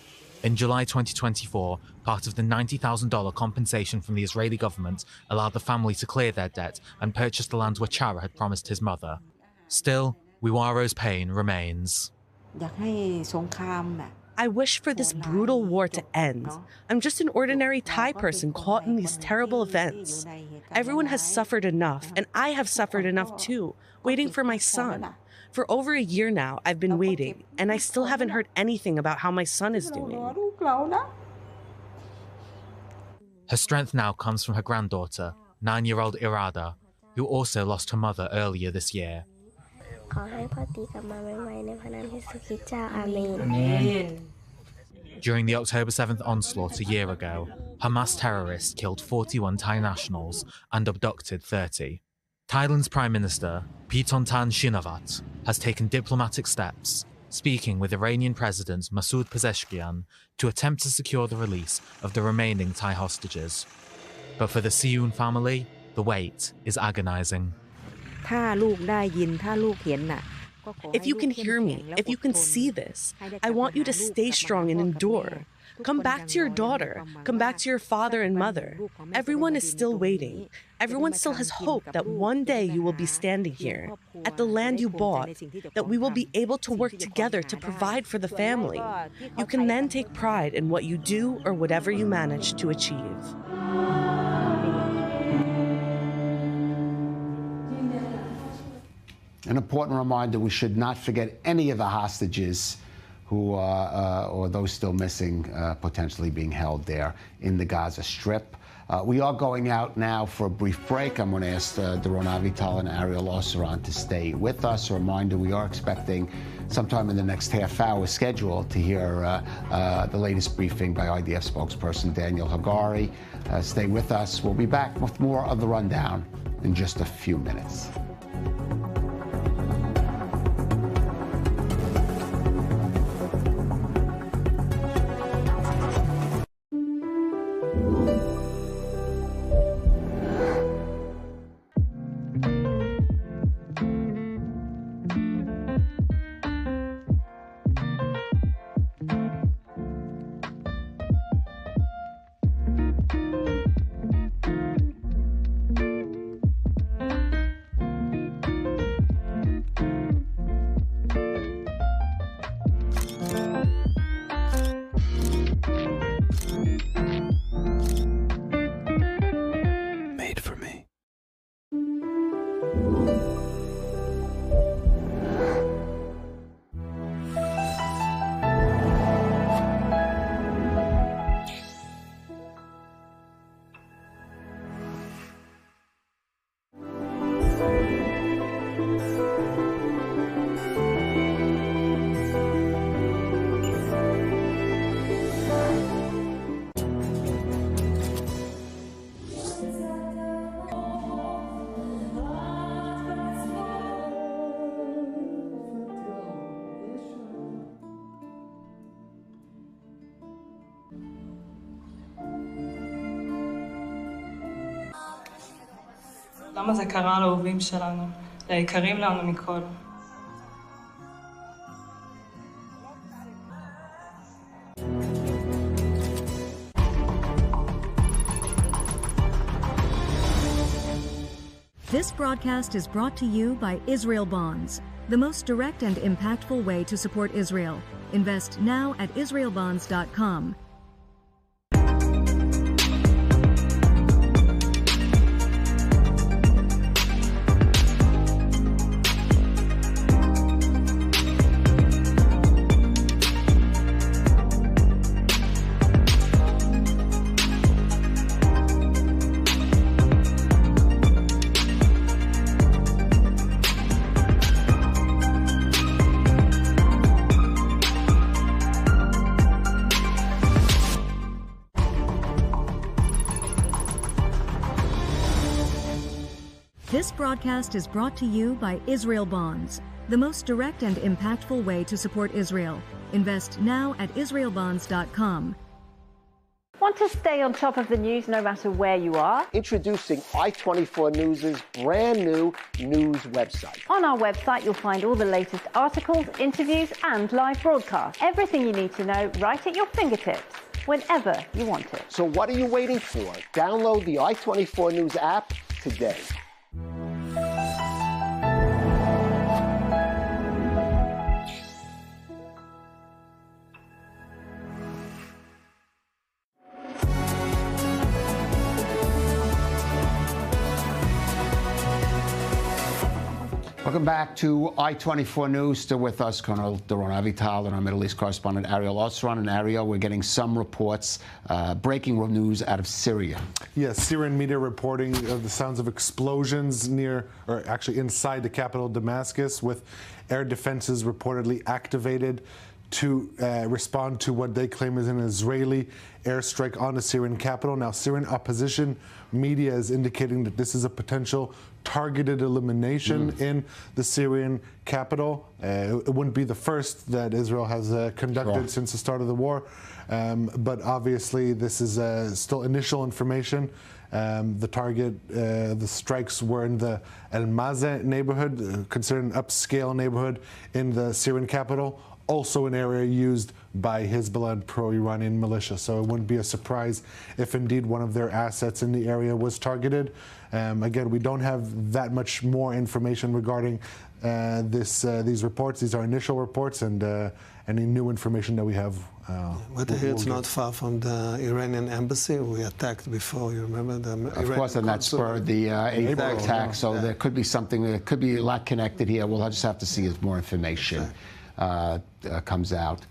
[SPEAKER 13] In July 2024, part of the $90,000 compensation from the Israeli government allowed the family to clear their debt and purchase the land where Chara had promised his mother. Still, Wiwaro's pain remains.
[SPEAKER 15] I wish for this brutal war to end. I'm just an ordinary Thai person caught in these terrible events. Everyone has suffered enough, and I have suffered enough too, waiting for my son. For over a year now, I've been waiting, and I still haven't heard anything about how my son is doing.
[SPEAKER 13] Her strength now comes from her granddaughter, 9-year-old Irada, who also lost her mother earlier this year. During the October 7th onslaught a year ago, Hamas terrorists killed 41 Thai nationals and abducted 30. Thailand's Prime Minister, Paetongtarn Shinawatra, has taken diplomatic steps, speaking with Iranian President Masoud Pezeshkian to attempt to secure the release of the remaining Thai hostages. But for the Siyun family, the wait is agonizing.
[SPEAKER 15] If you can hear me, if you can see this, I want you to stay strong and endure. Come back to your daughter. Come back to your father and mother. Everyone is still waiting. Everyone still has hope that one day you will be standing here, at the land you bought, that we will be able to work together to provide for the family. You can then take pride in what you do or whatever you manage to achieve.
[SPEAKER 10] An important reminder, we should not forget any of the hostages who, or those still missing, potentially being held there in the Gaza Strip. We are going out now for a brief break. I'm going to ask Doron Avital and Ariel Osseron to stay with us. A reminder, we are expecting sometime in the next half hour scheduled to hear the latest briefing by IDF spokesperson Daniel Hagari. Stay with us. We'll be back with more of the rundown in just a few minutes.
[SPEAKER 16] למה זה קרה לאהובים שלנו, ליקרים לנו מכל?
[SPEAKER 17] This broadcast is brought to you by Israel Bonds, the most direct and impactful way to support Israel. Invest now at israelbonds.com. This broadcast is brought to you by Israel Bonds, the most direct and impactful way to support Israel. Invest now at israelbonds.com.
[SPEAKER 5] Want to stay on top of the news no matter where you are?
[SPEAKER 18] Introducing I-24 News' brand new news website.
[SPEAKER 5] On our website, you'll find all the latest articles, interviews, and live broadcasts. Everything you need to know right at your fingertips, whenever you want it.
[SPEAKER 18] So what are you waiting for? Download the I-24 News app today.
[SPEAKER 10] Welcome back to I-24 News. Still with us, Colonel Doron Avital and our Middle East correspondent Ariel Osron. And Ariel, we're getting some reports, breaking news out of Syria.
[SPEAKER 7] Yes, Syrian media reporting of the sounds of explosions near, or actually inside the capital Damascus, with air defenses reportedly activated to respond to what they claim is an Israeli airstrike on the Syrian capital. Now, Syrian opposition media is indicating that this is a potential targeted elimination in the Syrian capital. It wouldn't be the first that Israel has conducted since the start of the war, but obviously this is still initial information. The target, the strikes were in the El Mazeh neighborhood, considered an upscale neighborhood in the Syrian capital, also an area used by Hezbollah and pro-Iranian militia. So it wouldn't be a surprise if indeed one of their assets in the area was targeted. Again, we don't have that much more information regarding these reports. These are initial reports, and any new information that we have.
[SPEAKER 9] But here it's not far from the Iranian embassy. We attacked before, you remember?
[SPEAKER 10] Of course, and that spurred the April attack, so there could be something, there could be a lot connected here. We'll just have to see as more information comes out.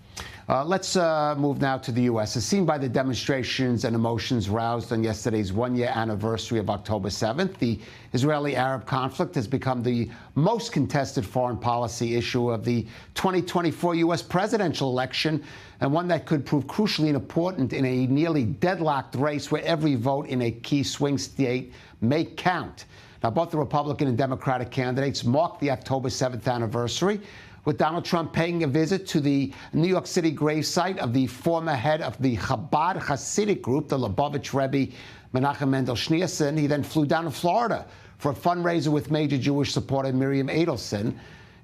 [SPEAKER 10] Let's move now to the U.S. As seen by the demonstrations and emotions roused on yesterday's one-year anniversary of October 7th, the Israeli-Arab conflict has become the most contested foreign policy issue of the 2024 U.S. presidential election, and one that could prove crucially important in a nearly deadlocked race where every vote in a key swing state may count. Now, both the Republican and Democratic candidates marked the October 7th anniversary, with Donald Trump paying a visit to the New York City gravesite of the former head of the Chabad Hasidic group, the Lubavitch Rebbe Menachem Mendel Schneerson. He then flew down to Florida for a fundraiser with major Jewish supporter Miriam Edelson.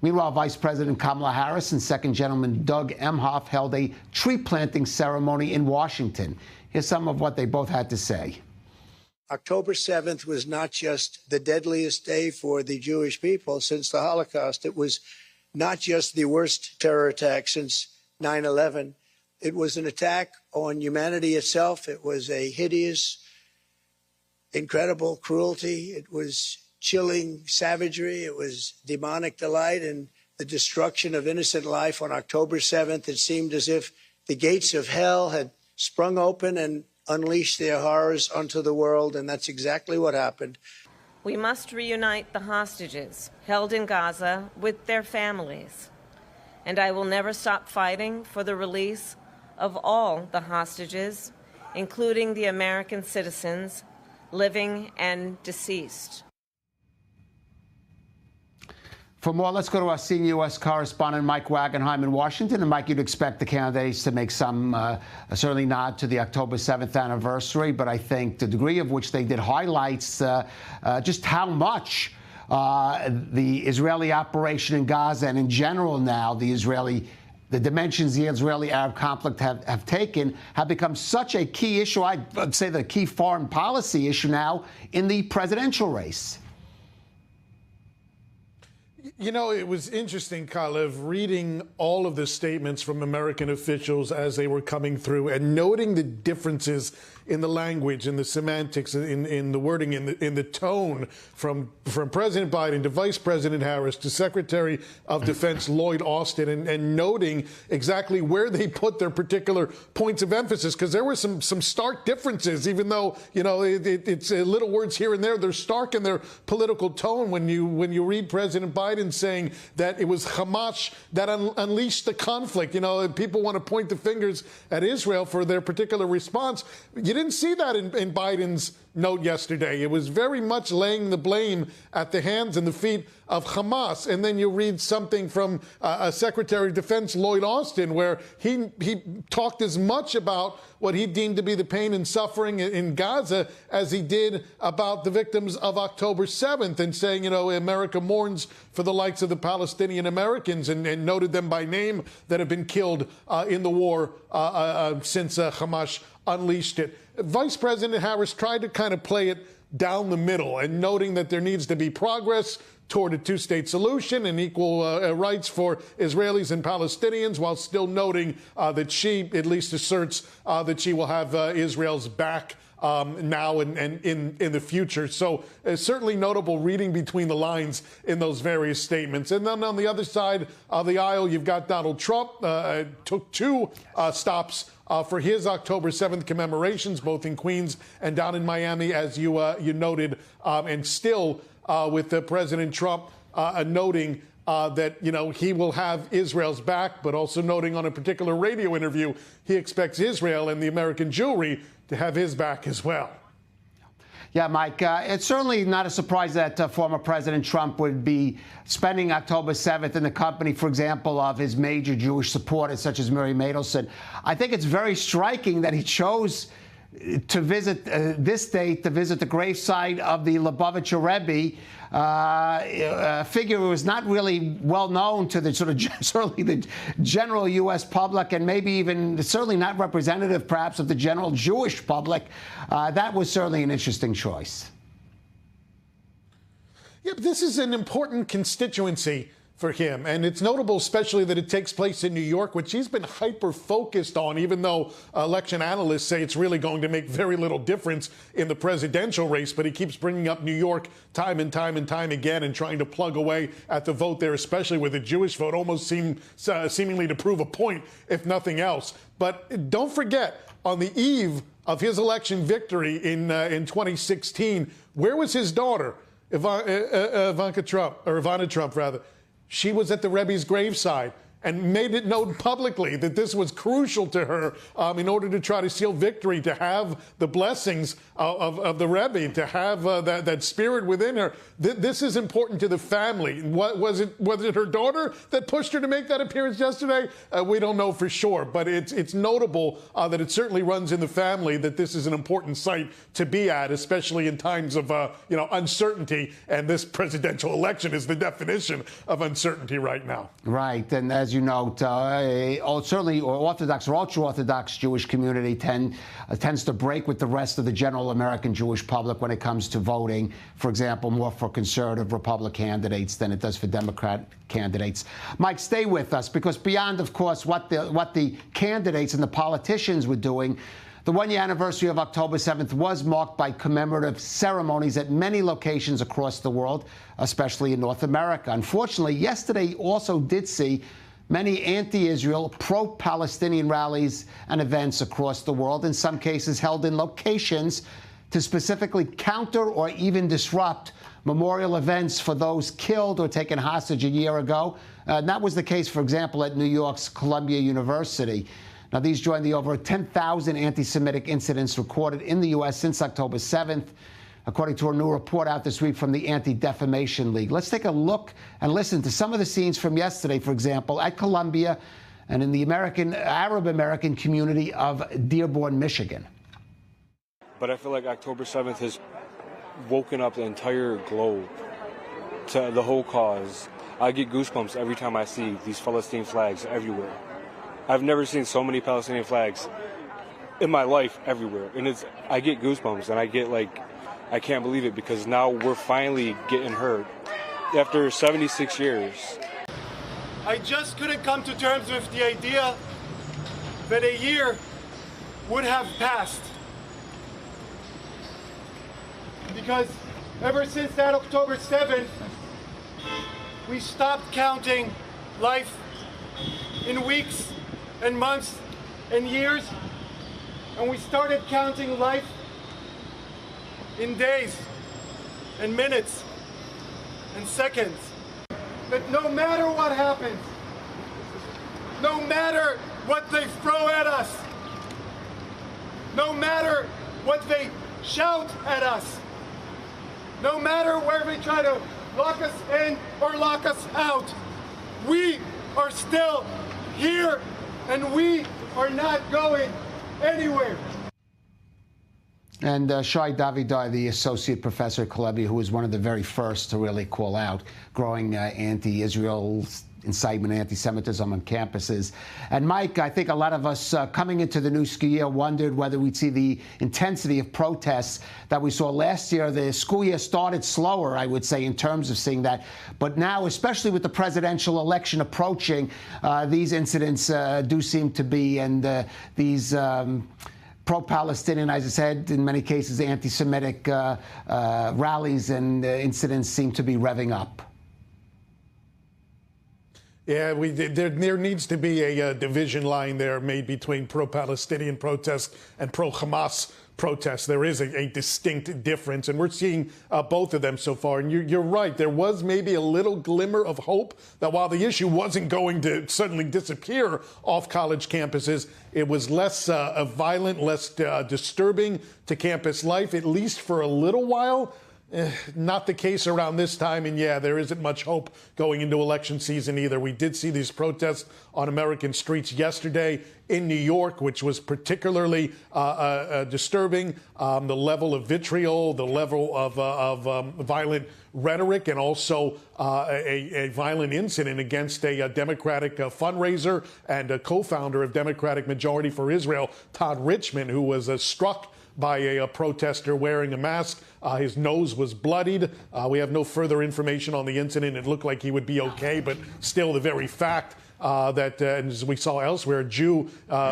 [SPEAKER 10] Meanwhile, Vice President Kamala Harris and Second Gentleman Doug Emhoff held a tree planting ceremony in Washington. Here's some of what they both had to say.
[SPEAKER 20] October 7th was not just the deadliest day for the Jewish people since the Holocaust. It was not just the worst terror attack since 9/11. It was an attack on humanity itself. It was a hideous, incredible cruelty. It was chilling savagery. It was demonic delight and the destruction of innocent life. On October 7th, it seemed as if the gates of hell had sprung open and unleashed their horrors onto the world, and that's exactly what happened.
[SPEAKER 21] We must reunite the hostages held in Gaza with their families. And I will never stop fighting for the release of all the hostages, including the American citizens, living and deceased.
[SPEAKER 10] For more, let's go to our senior U.S. correspondent, Mike Wagenheim in Washington. And, Mike, you'd expect the candidates to make some, certainly nod to the October 7th anniversary, but I think the degree of which they did highlights just how much the Israeli operation in Gaza and in general now the dimensions the Israeli-Arab conflict have taken have become such a key issue, I'd say the key foreign policy issue now in the presidential race.
[SPEAKER 22] You know, it was interesting, Kalev, reading all of the statements from American officials as they were coming through and noting the differences in the language, in the semantics, in the wording, in the tone from President Biden to Vice President Harris to Secretary of Defense Lloyd Austin, and noting exactly where they put their particular points of emphasis, because there were some stark differences, even though, you know, it's little words here and there. They're stark in their political tone when you read President Biden's Biden saying that it was Hamas that unleashed the conflict. You know, people want to point the fingers at Israel for their particular response. You didn't see that in Biden's note yesterday. It was very much laying the blame at the hands and the feet of Hamas. And then you read something from Secretary of Defense Lloyd Austin, where he talked as much about what he deemed to be the pain and suffering in Gaza as he did about the victims of October 7th, and saying, you know, America mourns for the likes of the Palestinian Americans, and noted them by name that have been killed in the war since Hamas unleashed it. Vice President Harris tried to kind of play it down the middle, and noting that there needs to be progress toward a two-state solution and equal rights for Israelis and Palestinians, while still noting that she at least asserts that she will have Israel's back now and in the future. So certainly notable reading between the lines in those various statements. And then on the other side of the aisle, you've got Donald Trump, took two stops for his October 7th commemorations, both in Queens and down in Miami, as you noted, and still with President Trump noting that, you know, he will have Israel's back, but also noting on a particular radio interview he expects Israel and the American Jewry to have his back as well.
[SPEAKER 10] Yeah, Mike, it's certainly not a surprise that former President Trump would be spending October 7th in the company, for example, of his major Jewish supporters, such as Mary Matelson. I think it's very striking that he chose to visit this date, to visit the gravesite of the Lubavitcher Rebbe, a figure who was not really well known to the sort of certainly the general U.S. public, and maybe even certainly not representative, perhaps, of the general Jewish public. That was certainly an interesting choice.
[SPEAKER 22] Yeah, but this is an important constituency for him. And it's notable, especially, that it takes place in New York, which he's been hyper-focused on, even though election analysts say it's really going to make very little difference in the presidential race. But he keeps bringing up New York time and time and time again, and trying to plug away at the vote there, especially with the Jewish vote, almost seemingly to prove a point, if nothing else. But don't forget, on the eve of his election victory in 2016, where was his daughter, Ivana Trump, rather? She was at the Rebbe's graveside and made it known publicly that this was crucial to her in order to try to seal victory, to have the blessings of the Rebbe, to have that spirit within her. This is important to the family. Was it her daughter that pushed her to make that appearance yesterday? We don't know for sure, but it's notable that it certainly runs in the family that this is an important site to be at, especially in times of uncertainty. And this presidential election is the definition of uncertainty right now.
[SPEAKER 10] Right, and as you know, certainly Orthodox or ultra-Orthodox Jewish community tends to break with the rest of the general American Jewish public when it comes to voting, for example, more for conservative Republican candidates than it does for Democrat candidates. Mike, stay with us, because beyond, of course, what the candidates and the politicians were doing, the one-year anniversary of October 7th was marked by commemorative ceremonies at many locations across the world, especially in North America. Unfortunately, yesterday also did see many anti-Israel, pro-Palestinian rallies and events across the world, in some cases held in locations to specifically counter or even disrupt memorial events for those killed or taken hostage a year ago. And that was the case, for example, at New York's Columbia University. Now, these join the over 10,000 anti-Semitic incidents recorded in the U.S. since October 7th, according to a new report out this week from the Anti-Defamation League. Let's take a look and listen to some of the scenes from yesterday, for example, at Columbia and in the Arab-American community of Dearborn, Michigan.
[SPEAKER 2] But I feel like October 7th has woken up the entire globe to the whole cause. I get goosebumps every time I see these Palestinian flags everywhere. I've never seen so many Palestinian flags in my life everywhere. And I get goosebumps, and I get I can't believe it, because now we're finally getting heard after 76 years.
[SPEAKER 19] I just couldn't come to terms with the idea that a year would have passed. Because ever since that October 7th, we stopped counting life in weeks and months and years, and we started counting life in days and minutes and seconds. that no matter what happens, no matter what they throw at us, no matter what they shout at us, no matter where they try to lock us in or lock us out, we are still here and we are not going anywhere.
[SPEAKER 10] And Shai Davidai, the associate professor at Columbia, who was one of the very first to really call out growing anti-Israel incitement, anti-Semitism on campuses. And Mike, I think a lot of us coming into the new school year wondered whether we'd see the intensity of protests that we saw last year. The school year started slower, I would say, in terms of seeing that. But now, especially with the presidential election approaching, these incidents do seem to be, and these pro-Palestinian, as I said, in many cases, anti-Semitic rallies and incidents seem to be revving up.
[SPEAKER 22] Yeah, there needs to be a division line there made between pro-Palestinian protests and pro-Hamas protests. There is a distinct difference, and we're seeing both of them so far. And you're right, there was maybe a little glimmer of hope that while the issue wasn't going to suddenly disappear off college campuses, it was less violent, less disturbing to campus life, at least for a little while. Not the case around this time, and yeah, there isn't much hope going into election season either. We did see these protests on American streets yesterday in New York, which was particularly disturbing. The level of vitriol, the level of violent rhetoric, and also a violent incident against a Democratic fundraiser and a co-founder of Democratic Majority for Israel, Todd Richmond, who was struck by a protester wearing a mask. His nose was bloodied. We have no further information on the incident. It looked like he would be okay, but still the very fact that, as we saw elsewhere, a Jew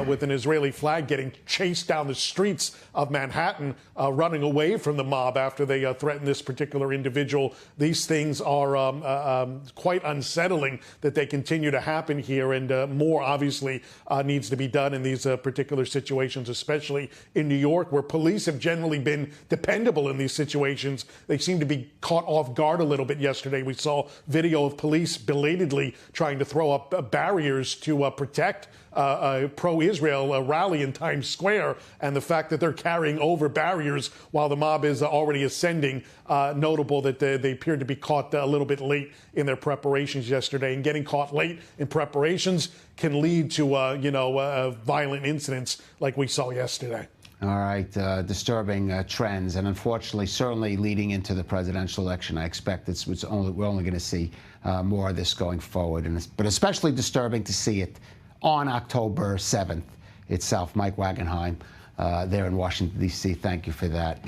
[SPEAKER 22] with an Israeli flag getting chased down the streets of Manhattan, running away from the mob after they threatened this particular individual. These things are quite unsettling that they continue to happen here, and more obviously needs to be done in these particular situations, especially in New York, where police have generally been dependable in these situations. They seem to be caught off guard a little bit yesterday. We saw video of police belatedly trying to throw up barriers to protect a pro-Israel rally in Times Square, and the fact that they're carrying over barriers while the mob is already ascending. Notable that they appeared to be caught a little bit late in their preparations yesterday, and getting caught late in preparations can lead to violent incidents like we saw yesterday.
[SPEAKER 10] All right, disturbing trends, and unfortunately, certainly leading into the presidential election. I expect we're only going to see more of this going forward, but especially disturbing to see it on October 7th itself. Mike Wagenheim there in Washington, D.C., thank you for that.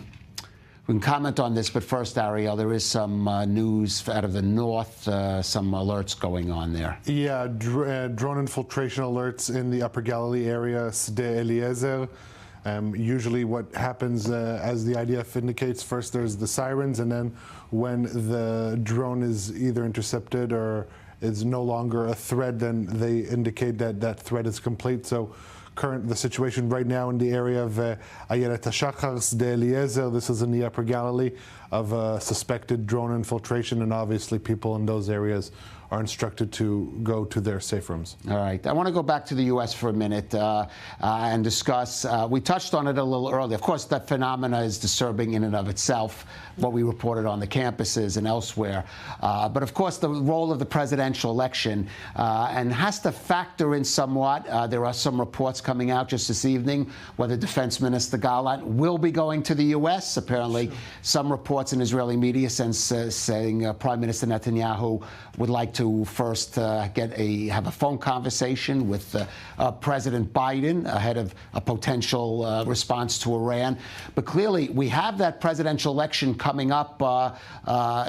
[SPEAKER 10] We can comment on this, but first, Ariel, there is some news out of the north, some alerts going on there.
[SPEAKER 7] Yeah, drone infiltration alerts in the Upper Galilee area, Sde Eliezer. Usually what happens, as the IDF indicates, first there's the sirens, and then when the drone is either intercepted or is no longer a threat, then they indicate that that threat is complete. So the situation right now in the area of Ayelet HaShachar, Sde Eliezer, this is in the Upper Galilee, of suspected drone infiltration, and obviously people in those areas are instructed to go to their safe rooms.
[SPEAKER 10] All right. I want to go back to the U.S. for a minute and discuss. We touched on it a little earlier. Of course, that phenomena is disturbing in and of itself, what we reported on the campuses and elsewhere. But, of course, the role of the presidential election and has to factor in somewhat. There are some reports coming out just this evening whether Defense Minister Gallant will be going to the U.S. Apparently, some reports in Israeli media saying Prime Minister Netanyahu would like to first have a phone conversation with President Biden ahead of a potential response to Iran. But clearly, we have that presidential election coming up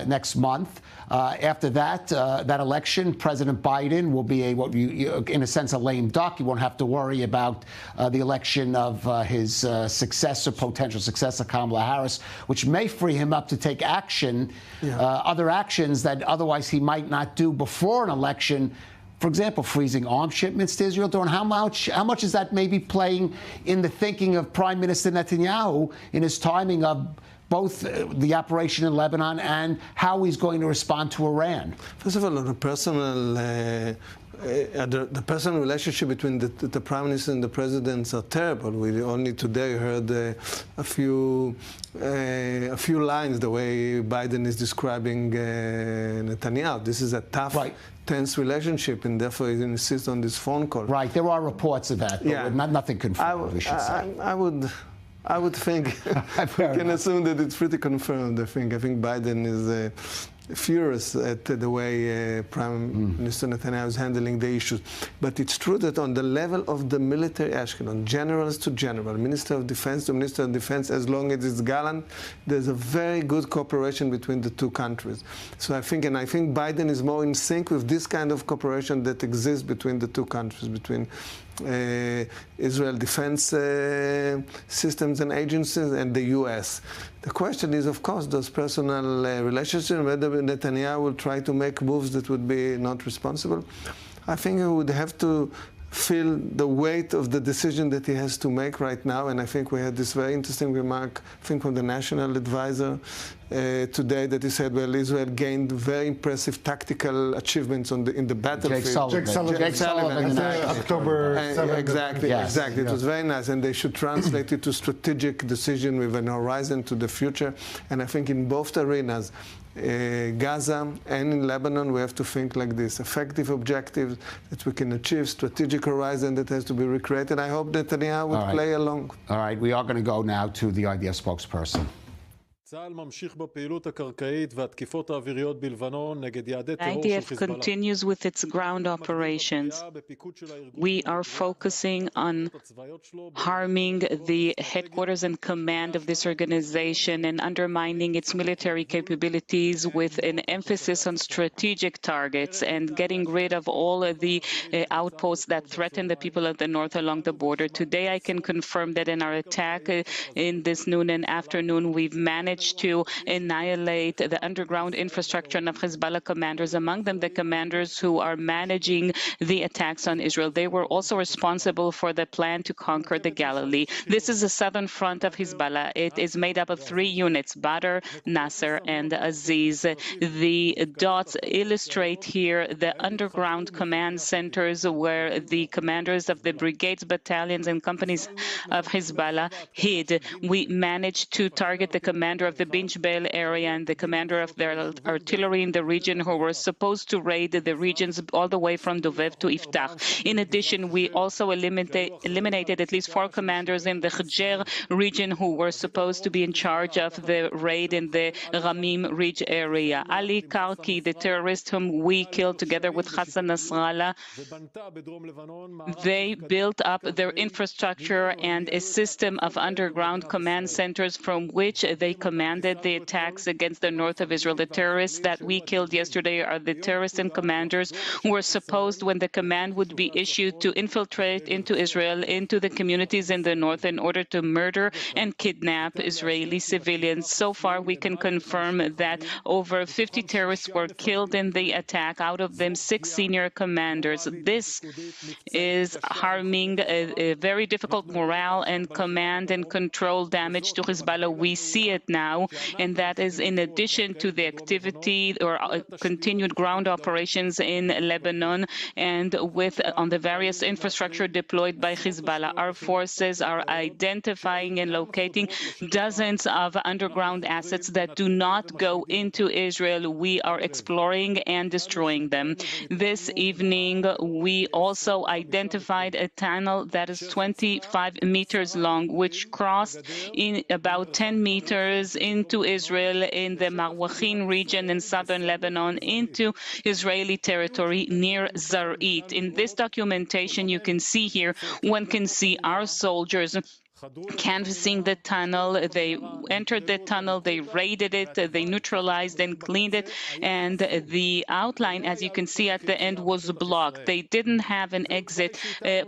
[SPEAKER 10] next month. After that election, President Biden will be in a sense, a lame duck. He won't have to worry about the election of his potential successor, Kamala Harris, which may free him up to take action, other actions that otherwise he might not do before an election for example, freezing arms shipments to Israel? Doron, how much is that maybe playing in the thinking of Prime Minister Netanyahu in his timing of both the operation in Lebanon and how he's going to respond to Iran?
[SPEAKER 9] First of all, on a personal the personal relationship between the Prime Minister and the Presidents are terrible. We only today heard a few lines the way Biden is describing Netanyahu. This is a tough, tense relationship, and therefore he insists on this phone call.
[SPEAKER 10] Right, there are reports of that, but nothing confirmed, we should say.
[SPEAKER 9] I would think, we can assume that it's pretty confirmed, I think. I think Biden is furious at the way Prime Minister Netanyahu is handling the issues. But it's true that on the level of the military echelon, generals to general, Minister of Defense to Minister of Defense, as long as it's gallant, there's a very good cooperation between the two countries. So I think Biden is more in sync with this kind of cooperation that exists between the two countries, between Israel defense systems and agencies and the U.S. The question is, of course, those personal relationships, whether Netanyahu will try to make moves that would be not responsible. I think he would have to feel the weight of the decision that he has to make right now. And I think we had this very interesting remark, I think, from the national advisor today, that he said, well, Israel gained very impressive tactical achievements in the battlefield.
[SPEAKER 10] Jake Sullivan.
[SPEAKER 7] October 7th.
[SPEAKER 9] Exactly,
[SPEAKER 10] yes.
[SPEAKER 9] exactly. It was very nice. And they should translate it to strategic decision with an horizon to the future. And I think in both arenas, Gaza and in Lebanon, we have to think like this: effective objectives that we can achieve, strategic horizon that has to be recreated. I hope Netanyahu would play along.
[SPEAKER 10] All right, we are going to go now to the IDF spokesperson.
[SPEAKER 1] IDF continues with its ground operations. We are focusing on harming the headquarters and command of this organization and undermining its military capabilities with an emphasis on strategic targets and getting rid of all of the outposts that threaten the people of the north along the border. Today, I can confirm that in our attack in this noon and afternoon, we've managed to annihilate the underground infrastructure of Hezbollah commanders, among them the commanders who are managing the attacks on Israel. They were also responsible for the plan to conquer the Galilee. This is the southern front of Hezbollah. It is made up of 3 units, Badr, Nasser, and Aziz. The dots illustrate here the underground command centers where the commanders of the brigades, battalions, and companies of Hezbollah hid. We managed to target the commander of the Binj Bel area and the commander of their artillery in the region, who were supposed to raid the regions all the way from Dovev to Iftach. In addition, we also eliminated at least 4 commanders in the Hjer region who were supposed to be in charge of the raid in the Ramim Ridge area. Ali Karki, the terrorist whom we killed together with Hassan Nasrallah, they built up their infrastructure and a system of underground command centers from which they commanded the attacks against the north of Israel. The terrorists that we killed yesterday are the terrorists and commanders who were supposed, when the command would be issued, to infiltrate into Israel, into the communities in the north, in order to murder and kidnap Israeli civilians. So far, we can confirm that over 50 terrorists were killed in the attack, out of them 6 senior commanders. This is harming a very difficult morale and command and control damage to Hezbollah. We see it now, and that is in addition to the activity or continued ground operations in Lebanon and on the various infrastructure deployed by Hezbollah. Our forces are identifying and locating dozens of underground assets that do not go into Israel. We are exploring and destroying them. This evening, we also identified a tunnel that is 25 meters long, which crossed in about 10 meters into Israel in the Marwachin region in southern Lebanon into Israeli territory near Zarit. In this documentation, you can see here, one can see our soldiers canvassing the tunnel. They entered the tunnel, they raided it, they neutralized and cleaned it, and the outline, as you can see at the end, was blocked. They didn't have an exit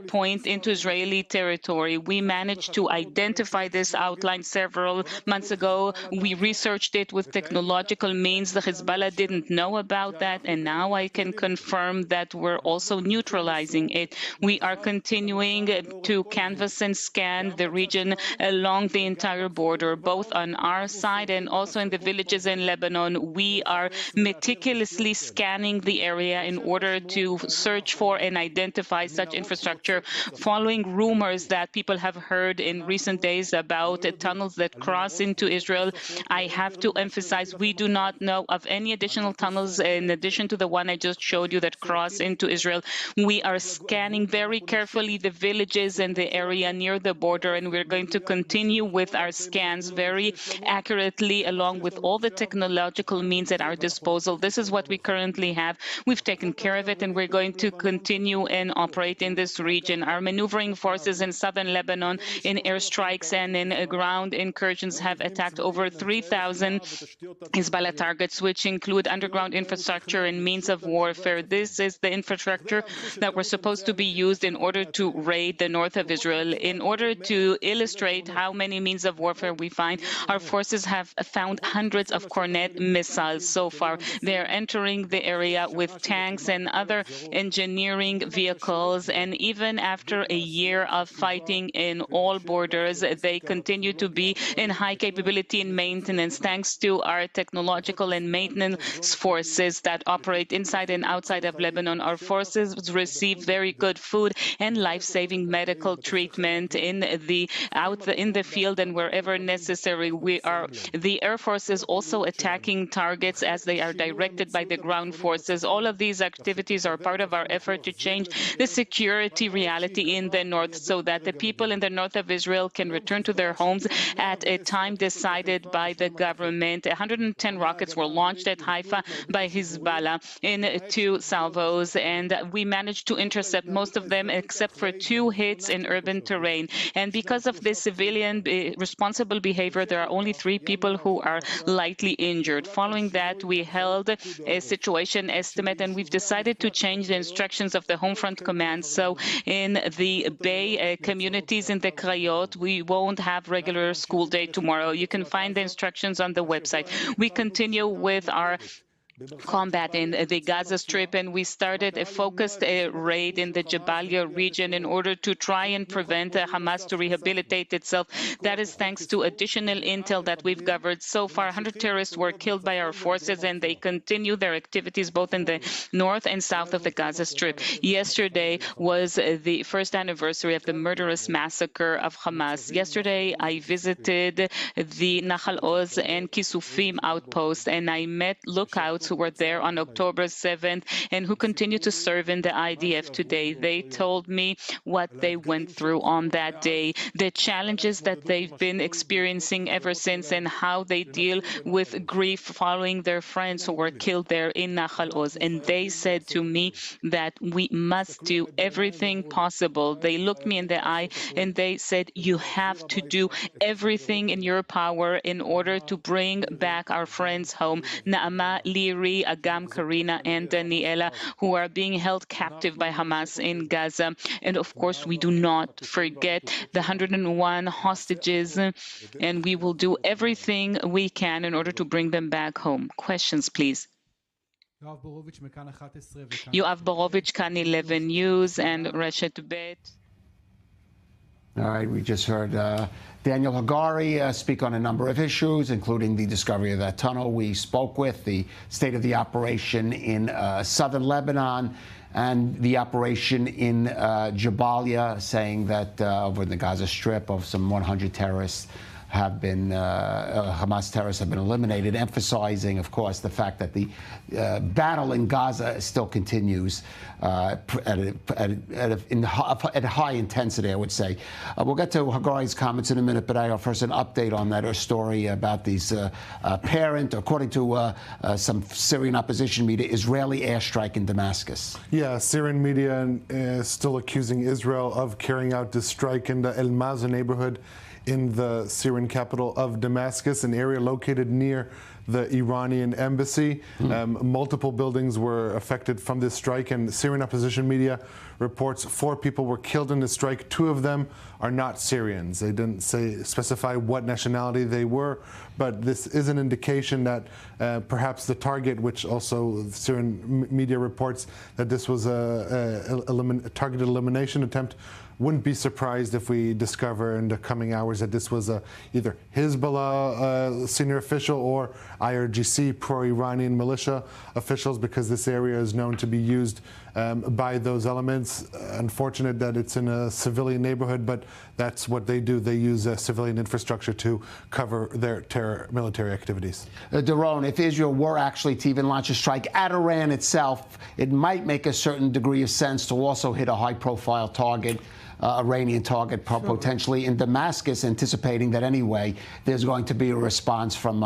[SPEAKER 1] point into Israeli territory. We managed to identify this outline several months ago. We researched it with technological means. The Hezbollah didn't know about that, and now I can confirm that we're also neutralizing it. We are continuing to canvass and scan the region along the entire border, both on our side and also in the villages in Lebanon. We are meticulously scanning the area in order to search for and identify such infrastructure, following rumors that people have heard in recent days about tunnels that cross into Israel. I have to emphasize we do not know of any additional tunnels in addition to the one I just showed you that cross into Israel. We are scanning very carefully the villages and the area near the border, and we're going to continue with our scans very accurately along with all the technological means at our disposal. This is what we currently have. We've taken care of it, and we're going to continue and operate in this region. Our maneuvering forces in southern Lebanon in airstrikes and in ground incursions have attacked over 3,000 Hezbollah targets, which include underground infrastructure and means of warfare. This is the infrastructure that were supposed to be used in order to raid the north of Israel. In order to illustrate how many means of warfare we find, our forces have found hundreds of Kornet missiles so far. They are entering the area with tanks and other engineering vehicles, and even after a year of fighting in all borders, they continue to be in high capability and maintenance thanks to our technological and maintenance forces that operate inside and outside of Lebanon. Our forces receive very good food and life-saving medical treatment in the field and wherever necessary. The Air Force is also attacking targets as they are directed by the ground forces. All of these activities are part of our effort to change the security reality in the north so that the people in the north of Israel can return to their homes at a time decided by the government. 110 rockets were launched at Haifa by Hezbollah in 2 salvos, and we managed to intercept most of them except for 2 hits in urban terrain. And because of this civilian responsible behavior, there are only 3 people who are lightly injured. Following that, we held a situation estimate, and we've decided to change the instructions of the Home Front Command. So in the Bay communities in the Krayot, we won't have regular school day tomorrow. You can find the instructions on the website. We continue with our combat in the Gaza Strip, and we started a focused raid in the Jabalia region in order to try and prevent Hamas to rehabilitate itself. That is thanks to additional intel that we've gathered. So far, 100 terrorists were killed by our forces, and they continue their activities both in the north and south of the Gaza Strip. Yesterday was the first anniversary of the murderous massacre of Hamas. Yesterday, I visited the Nahal Oz and Kisufim outposts, and I met lookouts who were there on October 7th and who continue to serve in the IDF today. They told me what they went through on that day, the challenges that they've been experiencing ever since, and how they deal with grief following their friends who were killed there in Nahal Oz. And they said to me that we must do everything possible. They looked me in the eye and they said, you have to do everything in your power in order to bring back our friends home. Naama, Liri, Agam, Karina, and Daniela, who are being held captive by Hamas in Gaza. And of course, we do not forget the 101 hostages, and we will do everything we can in order to bring them back home. Questions, please. Yoav Borovich, Kan 11 News, and Reshet Bet.
[SPEAKER 10] All right, we just heard Daniel Hagari speak on a number of issues, including the discovery of that tunnel we spoke with, the state of the operation in southern Lebanon, and the operation in Jabalia, saying that over in the Gaza Strip of some 100 terrorists have been, Hamas terrorists have been eliminated, emphasizing, of course, the fact that the battle in Gaza still continues at high intensity, I would say. We'll get to Hagari's comments in a minute, but I have first an update on that story about these parent, according to some Syrian opposition media, Israeli airstrike in Damascus.
[SPEAKER 7] Yeah, Syrian media is still accusing Israel of carrying out this strike in the El Maza neighborhood in the Syrian capital of Damascus, an area located near the Iranian embassy. Multiple buildings were affected from this strike, and Syrian opposition media reports 4 people were killed in the strike. 2 of them are not Syrians. They didn't specify what nationality they were, but this is an indication that perhaps the target, which also Syrian media reports that this was a targeted elimination attempt. Wouldn't be surprised if we discover in the coming hours that this was either Hezbollah senior official or IRGC, pro-Iranian militia officials, because this area is known to be used by those elements. Unfortunate that it's in a civilian neighborhood, but that's what they do. They use civilian infrastructure to cover their military activities.
[SPEAKER 10] Doron, if Israel were actually to even launch a strike at Iran itself, it might make a certain degree of sense to also hit a high-profile target, Iranian target, potentially in Damascus, anticipating that anyway there's going to be a response from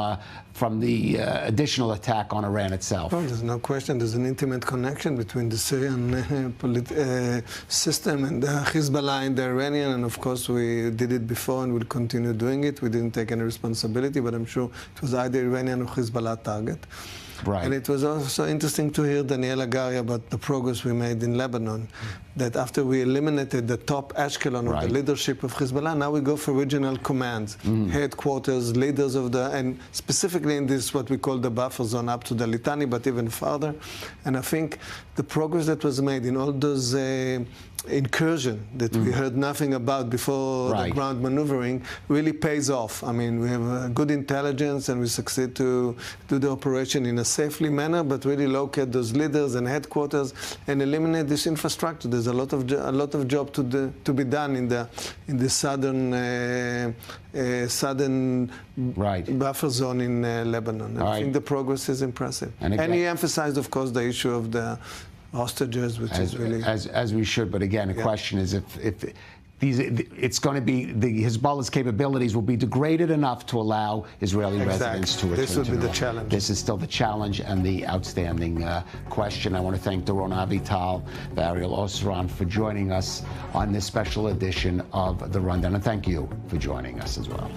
[SPEAKER 10] the additional attack on Iran itself.
[SPEAKER 9] Well, there's no question. There's an intimate connection between the Syrian system and the Hezbollah and the Iranian, and of course we did it before and we'll continue doing it. We didn't take any responsibility, but I'm sure it was either Iranian or Hezbollah target.
[SPEAKER 10] Right.
[SPEAKER 9] And it was also interesting to hear Daniel Hagari about the progress we made in Lebanon, that after we eliminated the top echelon of the leadership of Hezbollah, now we go for regional commands, headquarters, leaders of the, and specifically in this, what we call the buffer zone up to the Litani, but even farther. And I think the progress that was made in all those incursion that we heard nothing about before the ground maneuvering really pays off. I mean, we have good intelligence and we succeed to do the operation in a safely manner, but really locate those leaders and headquarters and eliminate this infrastructure. There's a lot of job to be done in the southern buffer zone in Lebanon. I think the progress is impressive. And he emphasized, of course, the issue of the hostages, which is really
[SPEAKER 10] as we should. But again, the question is if it's going to be the Hezbollah's capabilities will be degraded enough to allow Israeli residents to return.
[SPEAKER 9] This would be the challenge.
[SPEAKER 10] This is still the challenge and the outstanding question. I want to thank Doron Avital, Ariel Osran for joining us on this special edition of The Rundown, and thank you for joining us as well.